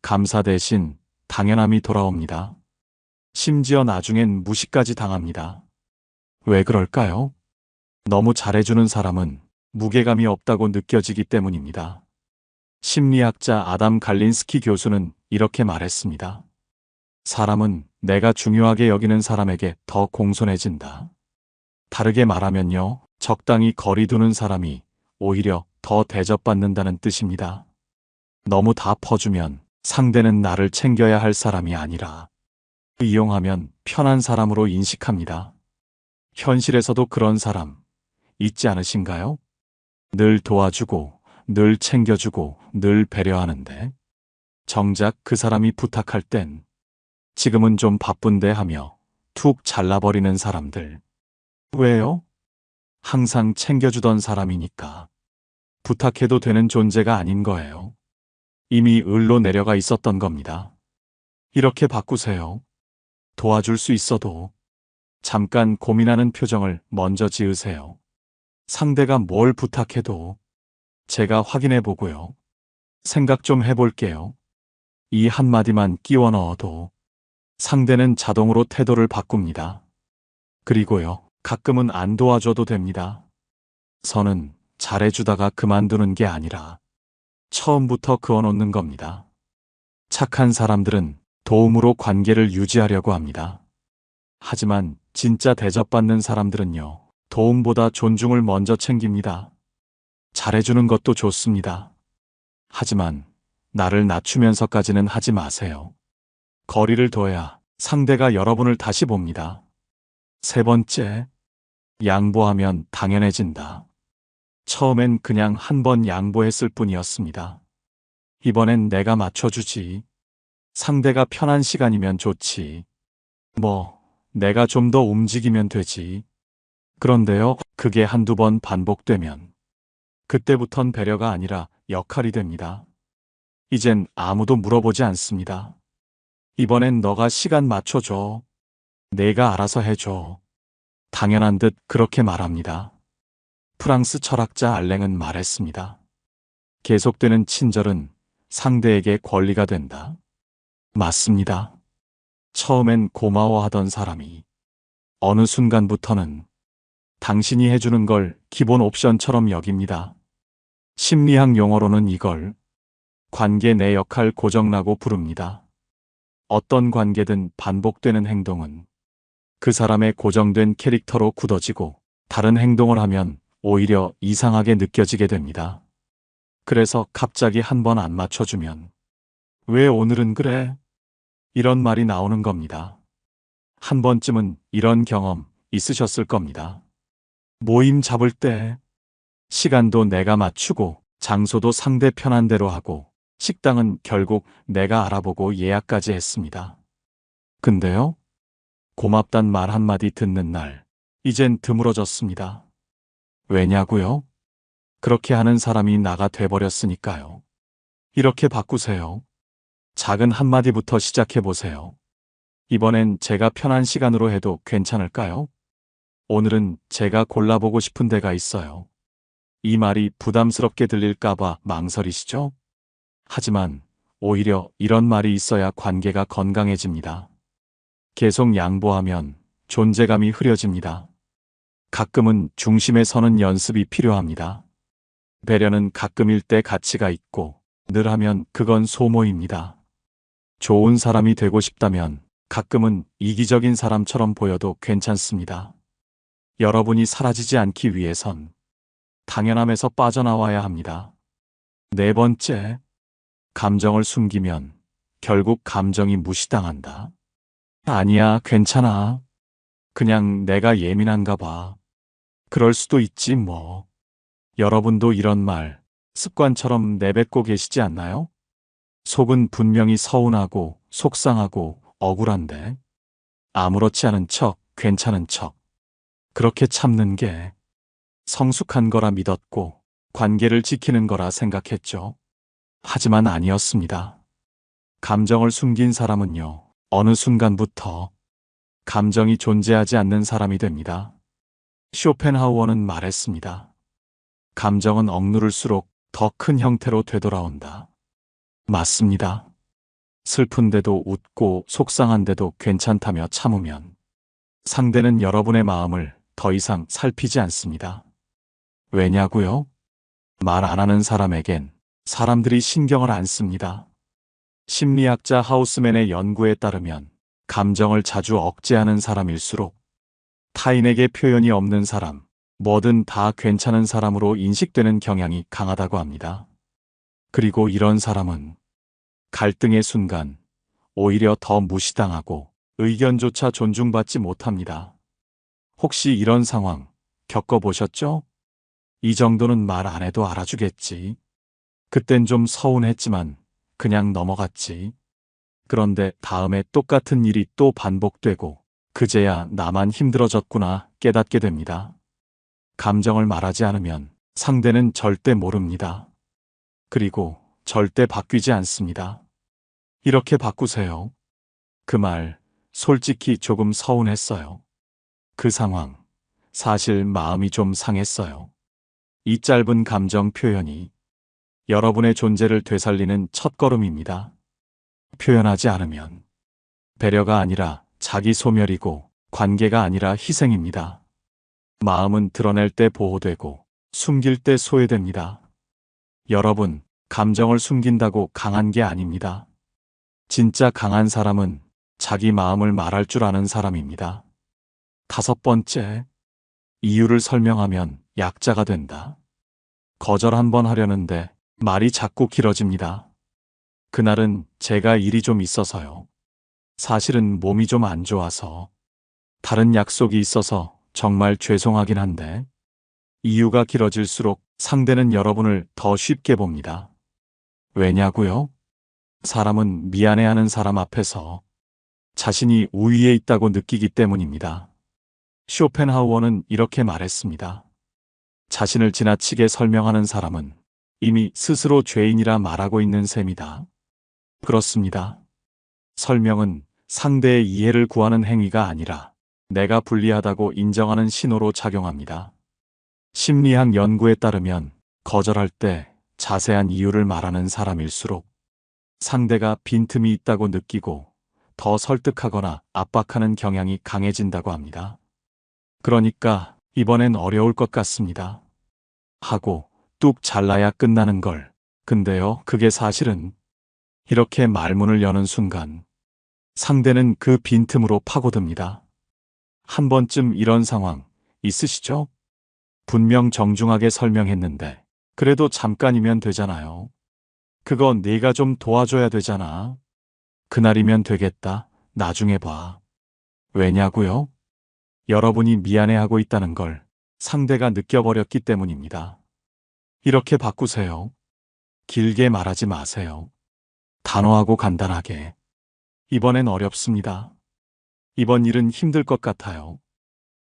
감사 대신 당연함이 돌아옵니다. 심지어 나중엔 무시까지 당합니다. 왜 그럴까요? 너무 잘해주는 사람은 무게감이 없다고 느껴지기 때문입니다. 심리학자 아담 갈린스키 교수는 이렇게 말했습니다. 사람은 내가 중요하게 여기는 사람에게 더 공손해진다. 다르게 말하면요, 적당히 거리 두는 사람이 오히려 더 대접받는다는 뜻입니다. 너무 다 퍼주면 상대는 나를 챙겨야 할 사람이 아니라 이용하면 편한 사람으로 인식합니다. 현실에서도 그런 사람 있지 않으신가요? 늘 도와주고, 늘 챙겨주고, 늘 배려하는데 정작 그 사람이 부탁할 땐 지금은 좀 바쁜데 하며 툭 잘라버리는 사람들. 왜요? 항상 챙겨주던 사람이니까. 부탁해도 되는 존재가 아닌 거예요. 이미 을로 내려가 있었던 겁니다. 이렇게 바꾸세요. 도와줄 수 있어도 잠깐 고민하는 표정을 먼저 지으세요. 상대가 뭘 부탁해도 제가 확인해 보고요. 생각 좀 해볼게요. 이 한마디만 끼워 넣어도 상대는 자동으로 태도를 바꿉니다. 그리고요, 가끔은 안 도와줘도 됩니다. 선은 잘해주다가 그만두는 게 아니라 처음부터 그어놓는 겁니다. 착한 사람들은 도움으로 관계를 유지하려고 합니다. 하지만 진짜 대접받는 사람들은요, 도움보다 존중을 먼저 챙깁니다. 잘해주는 것도 좋습니다. 하지만 나를 낮추면서까지는 하지 마세요. 거리를 둬야 상대가 여러분을 다시 봅니다. 세 번째, 양보하면 당연해진다. 처음엔 그냥 한 번 양보했을 뿐이었습니다. 이번엔 내가 맞춰주지. 상대가 편한 시간이면 좋지. 내가 좀 더 움직이면 되지. 그런데요, 그게 한두 번 반복되면 그때부턴 배려가 아니라 역할이 됩니다. 이젠 아무도 물어보지 않습니다. 이번엔 너가 시간 맞춰줘. 내가 알아서 해줘. 당연한 듯 그렇게 말합니다. 프랑스 철학자 알랭은 말했습니다. 계속되는 친절은 상대에게 권리가 된다. 맞습니다. 처음엔 고마워하던 사람이 어느 순간부터는 당신이 해주는 걸 기본 옵션처럼 여깁니다. 심리학 용어로는 이걸 관계 내 역할 고정라고 부릅니다. 어떤 관계든 반복되는 행동은 그 사람의 고정된 캐릭터로 굳어지고 다른 행동을 하면 오히려 이상하게 느껴지게 됩니다. 그래서 갑자기 한 번 안 맞춰주면 왜 오늘은 그래? 이런 말이 나오는 겁니다. 한 번쯤은 이런 경험 있으셨을 겁니다. 모임 잡을 때 시간도 내가 맞추고 장소도 상대 편한 대로 하고 식당은 결국 내가 알아보고 예약까지 했습니다. 근데요, 고맙단 말 한마디 듣는 날 이젠 드물어졌습니다. 왜냐고요? 그렇게 하는 사람이 나가 돼버렸으니까요. 이렇게 바꾸세요. 작은 한마디부터 시작해보세요. 이번엔 제가 편한 시간으로 해도 괜찮을까요? 오늘은 제가 골라보고 싶은 데가 있어요. 이 말이 부담스럽게 들릴까봐 망설이시죠? 하지만 오히려 이런 말이 있어야 관계가 건강해집니다. 계속 양보하면 존재감이 흐려집니다. 가끔은 중심에 서는 연습이 필요합니다. 배려는 가끔일 때 가치가 있고 늘 하면 그건 소모입니다. 좋은 사람이 되고 싶다면 가끔은 이기적인 사람처럼 보여도 괜찮습니다. 여러분이 사라지지 않기 위해선 당연함에서 빠져나와야 합니다. 네 번째, 감정을 숨기면 결국 감정이 무시당한다. 아니야, 괜찮아. 그냥 내가 예민한가 봐. 그럴 수도 있지 뭐. 여러분도 이런 말 습관처럼 내뱉고 계시지 않나요? 속은 분명히 서운하고 속상하고 억울한데 아무렇지 않은 척, 괜찮은 척. 그렇게 참는 게 성숙한 거라 믿었고 관계를 지키는 거라 생각했죠. 하지만 아니었습니다. 감정을 숨긴 사람은요, 어느 순간부터 감정이 존재하지 않는 사람이 됩니다. 쇼펜하우어는 말했습니다. 감정은 억누를수록 더 큰 형태로 되돌아온다. 맞습니다. 슬픈데도 웃고 속상한데도 괜찮다며 참으면 상대는 여러분의 마음을 더 이상 살피지 않습니다. 왜냐고요? 말 안 하는 사람에겐 사람들이 신경을 안 씁니다. 심리학자 하우스맨의 연구에 따르면 감정을 자주 억제하는 사람일수록 타인에게 표현이 없는 사람, 뭐든 다 괜찮은 사람으로 인식되는 경향이 강하다고 합니다. 그리고 이런 사람은 갈등의 순간 오히려 더 무시당하고 의견조차 존중받지 못합니다. 혹시 이런 상황 겪어보셨죠? 이 정도는 말 안 해도 알아주겠지. 그땐 좀 서운했지만 그냥 넘어갔지. 그런데 다음에 똑같은 일이 또 반복되고 그제야 나만 힘들어졌구나 깨닫게 됩니다. 감정을 말하지 않으면 상대는 절대 모릅니다. 그리고 절대 바뀌지 않습니다. 이렇게 바꾸세요. 그 말 솔직히 조금 서운했어요. 그 상황 사실 마음이 좀 상했어요. 이 짧은 감정 표현이 여러분의 존재를 되살리는 첫걸음입니다. 표현하지 않으면 배려가 아니라 자기 소멸이고 관계가 아니라 희생입니다. 마음은 드러낼 때 보호되고 숨길 때 소외됩니다. 여러분, 감정을 숨긴다고 강한 게 아닙니다. 진짜 강한 사람은 자기 마음을 말할 줄 아는 사람입니다. 다섯 번째, 이유를 설명하면 약자가 된다. 거절 한번 하려는데 말이 자꾸 길어집니다. 그날은 제가 일이 좀 있어서요. 사실은 몸이 좀 안 좋아서. 다른 약속이 있어서 정말 죄송하긴 한데. 이유가 길어질수록 상대는 여러분을 더 쉽게 봅니다. 왜냐고요? 사람은 미안해하는 사람 앞에서 자신이 우위에 있다고 느끼기 때문입니다. 쇼펜하우어는 이렇게 말했습니다. 자신을 지나치게 설명하는 사람은 이미 스스로 죄인이라 말하고 있는 셈이다. 그렇습니다. 설명은 상대의 이해를 구하는 행위가 아니라 내가 불리하다고 인정하는 신호로 작용합니다. 심리학 연구에 따르면 거절할 때 자세한 이유를 말하는 사람일수록 상대가 빈틈이 있다고 느끼고 더 설득하거나 압박하는 경향이 강해진다고 합니다. 그러니까 이번엔 어려울 것 같습니다. 하고 뚝 잘라야 끝나는 걸. 근데요, 그게 사실은 이렇게 말문을 여는 순간 상대는 그 빈틈으로 파고듭니다. 한 번쯤 이런 상황 있으시죠? 분명 정중하게 설명했는데 그래도 잠깐이면 되잖아요. 그거 네가 좀 도와줘야 되잖아. 그날이면 되겠다. 나중에 봐. 왜냐고요? 여러분이 미안해하고 있다는 걸 상대가 느껴버렸기 때문입니다. 이렇게 바꾸세요. 길게 말하지 마세요. 단호하고 간단하게. 이번엔 어렵습니다. 이번 일은 힘들 것 같아요.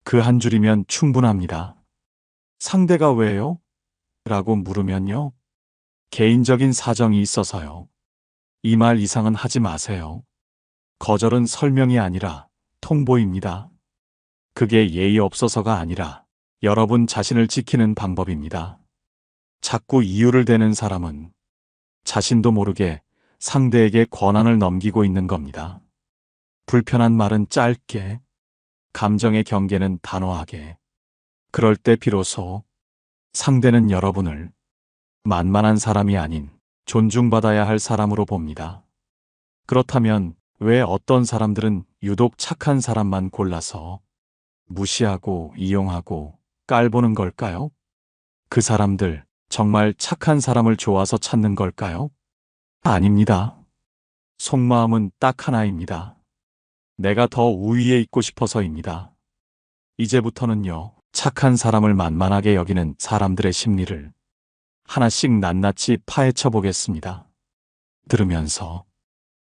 그 한 줄이면 충분합니다. 상대가 왜요? 라고 물으면요. 개인적인 사정이 있어서요. 이 말 이상은 하지 마세요. 거절은 설명이 아니라 통보입니다. 그게 예의 없어서가 아니라 여러분 자신을 지키는 방법입니다. 자꾸 이유를 대는 사람은 자신도 모르게 상대에게 권한을 넘기고 있는 겁니다. 불편한 말은 짧게, 감정의 경계는 단호하게. 그럴 때 비로소 상대는 여러분을 만만한 사람이 아닌 존중받아야 할 사람으로 봅니다. 그렇다면 왜 어떤 사람들은 유독 착한 사람만 골라서 무시하고 이용하고 깔보는 걸까요? 그 사람들 정말 착한 사람을 좋아서 찾는 걸까요? 아닙니다. 속마음은 딱 하나입니다. 내가 더 우위에 있고 싶어서입니다. 이제부터는요, 착한 사람을 만만하게 여기는 사람들의 심리를 하나씩 낱낱이 파헤쳐 보겠습니다. 들으면서,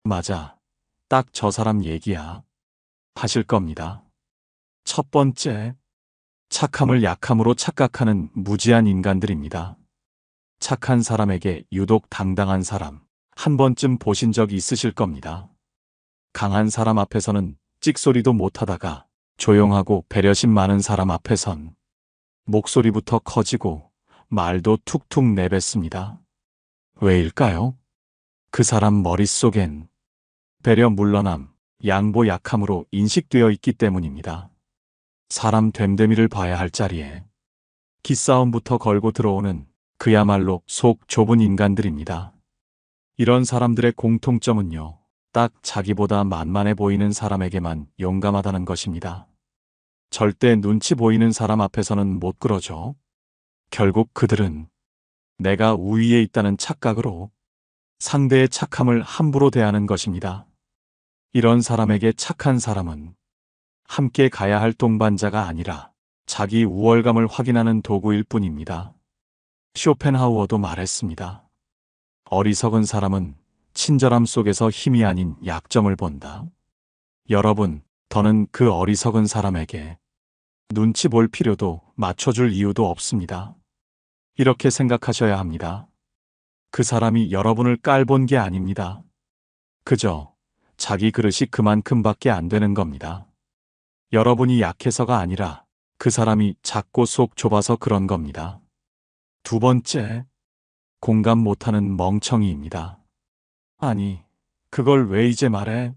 맞아, 딱 저 사람 얘기야, 하실 겁니다. 첫 번째, 착함을 약함으로 착각하는 무지한 인간들입니다. 착한 사람에게 유독 당당한 사람, 한 번쯤 보신 적 있으실 겁니다. 강한 사람 앞에서는 찍소리도 못하다가 조용하고 배려심 많은 사람 앞에선 목소리부터 커지고 말도 툭툭 내뱉습니다. 왜일까요? 그 사람 머릿속엔 배려 물러남, 양보 약함으로 인식되어 있기 때문입니다. 사람 됨됨이를 봐야 할 자리에 기싸움부터 걸고 들어오는 그야말로 속 좁은 인간들입니다. 이런 사람들의 공통점은요, 딱 자기보다 만만해 보이는 사람에게만 용감하다는 것입니다. 절대 눈치 보이는 사람 앞에서는 못 그러죠. 결국 그들은 내가 우위에 있다는 착각으로 상대의 착함을 함부로 대하는 것입니다. 이런 사람에게 착한 사람은 함께 가야 할 동반자가 아니라 자기 우월감을 확인하는 도구일 뿐입니다. 쇼펜하우어도 말했습니다. 어리석은 사람은 친절함 속에서 힘이 아닌 약점을 본다. 여러분, 더는 그 어리석은 사람에게 눈치 볼 필요도 맞춰줄 이유도 없습니다. 이렇게 생각하셔야 합니다. 그 사람이 여러분을 깔본 게 아닙니다. 그저 자기 그릇이 그만큼밖에 안 되는 겁니다. 여러분이 약해서가 아니라 그 사람이 작고 속 좁아서 그런 겁니다. 두 번째, 공감 못하는 멍청이입니다. 아니, 그걸 왜 이제 말해?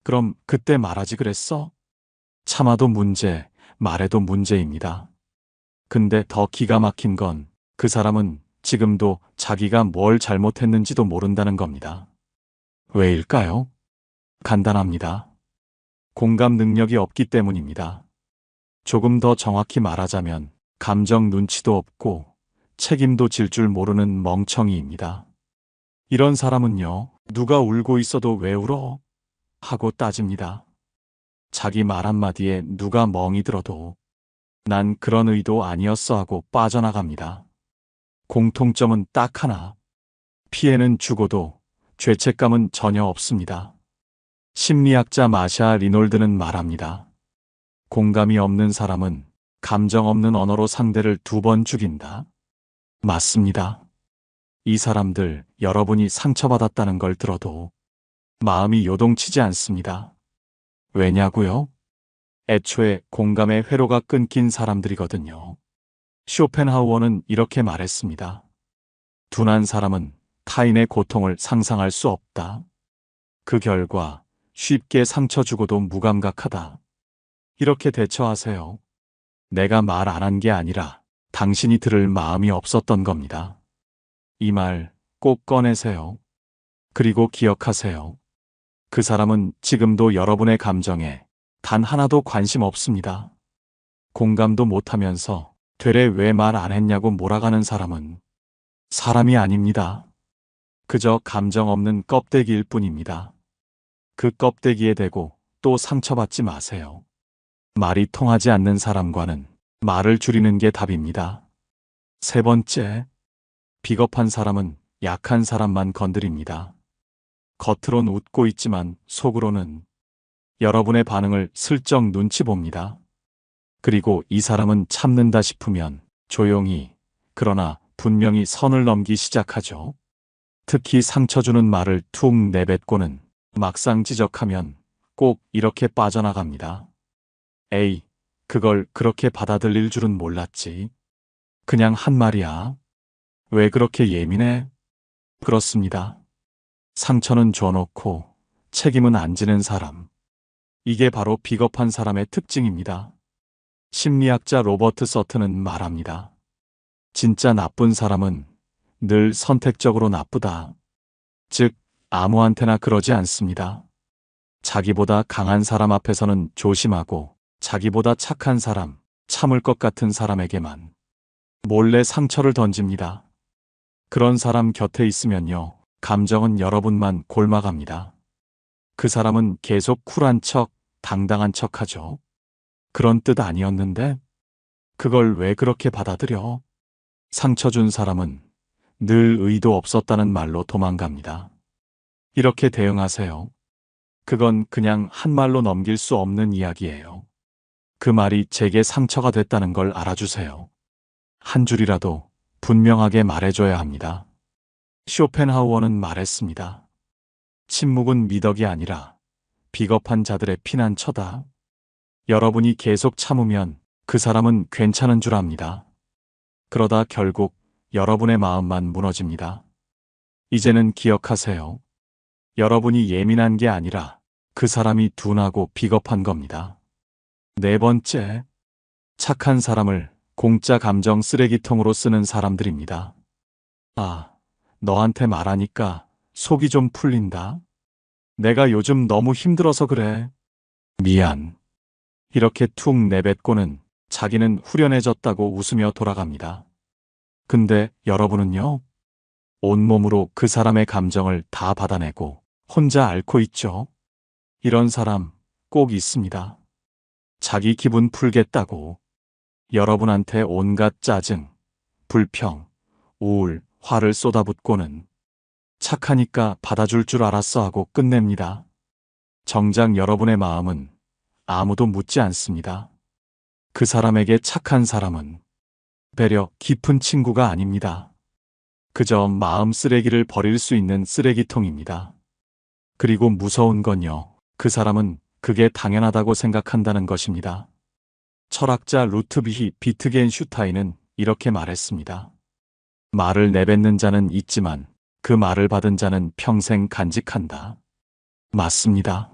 그럼 그때 말하지 그랬어? 참아도 문제, 말해도 문제입니다. 근데 더 기가 막힌 건 그 사람은 지금도 자기가 뭘 잘못했는지도 모른다는 겁니다. 왜일까요? 간단합니다. 공감 능력이 없기 때문입니다. 조금 더 정확히 말하자면 감정 눈치도 없고 책임도 질 줄 모르는 멍청이입니다. 이런 사람은요, 누가 울고 있어도 왜 울어? 하고 따집니다. 자기 말 한마디에 누가 멍이 들어도 난 그런 의도 아니었어 하고 빠져나갑니다. 공통점은 딱 하나. 피해는 주고도 죄책감은 전혀 없습니다. 심리학자 마샤 리놀드는 말합니다. 공감이 없는 사람은 감정 없는 언어로 상대를 2번 죽인다. 맞습니다. 이 사람들 여러분이 상처받았다는 걸 들어도 마음이 요동치지 않습니다. 왜냐고요? 애초에 공감의 회로가 끊긴 사람들이거든요. 쇼펜하우어는 이렇게 말했습니다. 둔한 사람은 타인의 고통을 상상할 수 없다. 그 결과 쉽게 상처 주고도 무감각하다. 이렇게 대처하세요. 내가 말 안 한 게 아니라 당신이 들을 마음이 없었던 겁니다. 이 말 꼭 꺼내세요. 그리고 기억하세요. 그 사람은 지금도 여러분의 감정에 단 하나도 관심 없습니다. 공감도 못하면서 되레 왜 말 안 했냐고 몰아가는 사람은 사람이 아닙니다. 그저 감정 없는 껍데기일 뿐입니다. 그 껍데기에 대고 또 상처받지 마세요. 말이 통하지 않는 사람과는 말을 줄이는 게 답입니다. 세 번째, 비겁한 사람은 약한 사람만 건드립니다. 겉으론 웃고 있지만 속으로는 여러분의 반응을 슬쩍 눈치 봅니다. 그리고 이 사람은 참는다 싶으면 조용히, 그러나 분명히 선을 넘기 시작하죠. 특히 상처 주는 말을 툭 내뱉고는 막상 지적하면 꼭 이렇게 빠져나갑니다. 에이, 그걸 그렇게 받아들일 줄은 몰랐지. 그냥 한 말이야. 왜 그렇게 예민해? 그렇습니다. 상처는 줘놓고 책임은 안 지는 사람. 이게 바로 비겁한 사람의 특징입니다. 심리학자 로버트 서튼은 말합니다. 진짜 나쁜 사람은 늘 선택적으로 나쁘다. 즉, 아무한테나 그러지 않습니다. 자기보다 강한 사람 앞에서는 조심하고 자기보다 착한 사람, 참을 것 같은 사람에게만 몰래 상처를 던집니다. 그런 사람 곁에 있으면요, 감정은 여러분만 골마갑니다. 그 사람은 계속 쿨한 척, 당당한 척 하죠. 그런 뜻 아니었는데? 그걸 왜 그렇게 받아들여? 상처 준 사람은 늘 의도 없었다는 말로 도망갑니다. 이렇게 대응하세요. 그건 그냥 한 말로 넘길 수 없는 이야기예요. 그 말이 제게 상처가 됐다는 걸 알아주세요. 한 줄이라도 분명하게 말해줘야 합니다. 쇼펜하우어는 말했습니다. 침묵은 미덕이 아니라 비겁한 자들의 피난처다. 여러분이 계속 참으면 그 사람은 괜찮은 줄 압니다. 그러다 결국 여러분의 마음만 무너집니다. 이제는 기억하세요. 여러분이 예민한 게 아니라 그 사람이 둔하고 비겁한 겁니다. 네 번째, 착한 사람을 공짜 감정 쓰레기통으로 쓰는 사람들입니다. 아, 너한테 말하니까 속이 좀 풀린다. 내가 요즘 너무 힘들어서 그래. 미안. 이렇게 툭 내뱉고는 자기는 후련해졌다고 웃으며 돌아갑니다. 근데 여러분은요? 온몸으로 그 사람의 감정을 다 받아내고 혼자 앓고 있죠? 이런 사람 꼭 있습니다. 자기 기분 풀겠다고 여러분한테 온갖 짜증, 불평, 우울, 화를 쏟아붓고는 착하니까 받아줄 줄 알았어 하고 끝냅니다. 정작 여러분의 마음은 아무도 묻지 않습니다. 그 사람에게 착한 사람은 배려 깊은 친구가 아닙니다. 그저 마음 쓰레기를 버릴 수 있는 쓰레기통입니다. 그리고 무서운 건요, 그 사람은 그게 당연하다고 생각한다는 것입니다. 철학자 루트비히 비트겐슈타인은 이렇게 말했습니다. 말을 내뱉는 자는 있지만 그 말을 받은 자는 평생 간직한다. 맞습니다.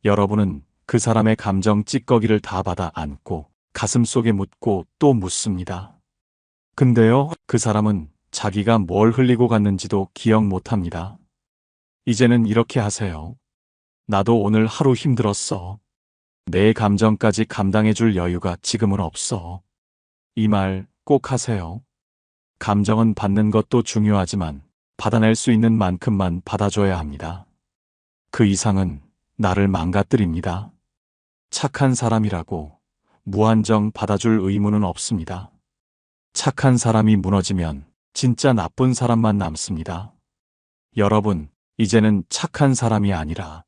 여러분은 그 사람의 감정 찌꺼기를 다 받아 안고 가슴속에 묻고 또 묻습니다. 근데요, 그 사람은 자기가 뭘 흘리고 갔는지도 기억 못합니다. 이제는 이렇게 하세요. 나도 오늘 하루 힘들었어. 내 감정까지 감당해줄 여유가 지금은 없어. 이 말 꼭 하세요. 감정은 받는 것도 중요하지만 받아낼 수 있는 만큼만 받아줘야 합니다. 그 이상은 나를 망가뜨립니다. 착한 사람이라고 무한정 받아줄 의무는 없습니다. 착한 사람이 무너지면 진짜 나쁜 사람만 남습니다. 여러분, 이제는 착한 사람이 아니라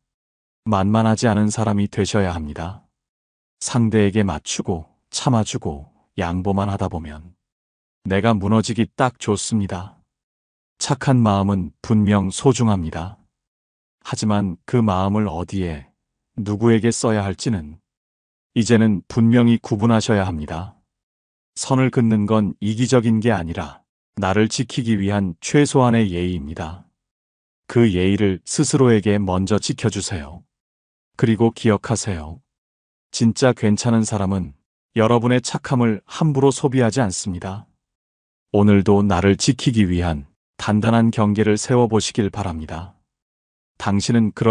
만만하지 않은 사람이 되셔야 합니다. 상대에게 맞추고 참아주고 양보만 하다 보면 내가 무너지기 딱 좋습니다. 착한 마음은 분명 소중합니다. 하지만 그 마음을 어디에, 누구에게 써야 할지는 이제는 분명히 구분하셔야 합니다. 선을 긋는 건 이기적인 게 아니라 나를 지키기 위한 최소한의 예의입니다. 그 예의를 스스로에게 먼저 지켜주세요. 그리고 기억하세요. 진짜 괜찮은 사람은 여러분의 착함을 함부로 소비하지 않습니다. 오늘도 나를 지키기 위한 단단한 경계를 세워보시길 바랍니다. 당신은 그럴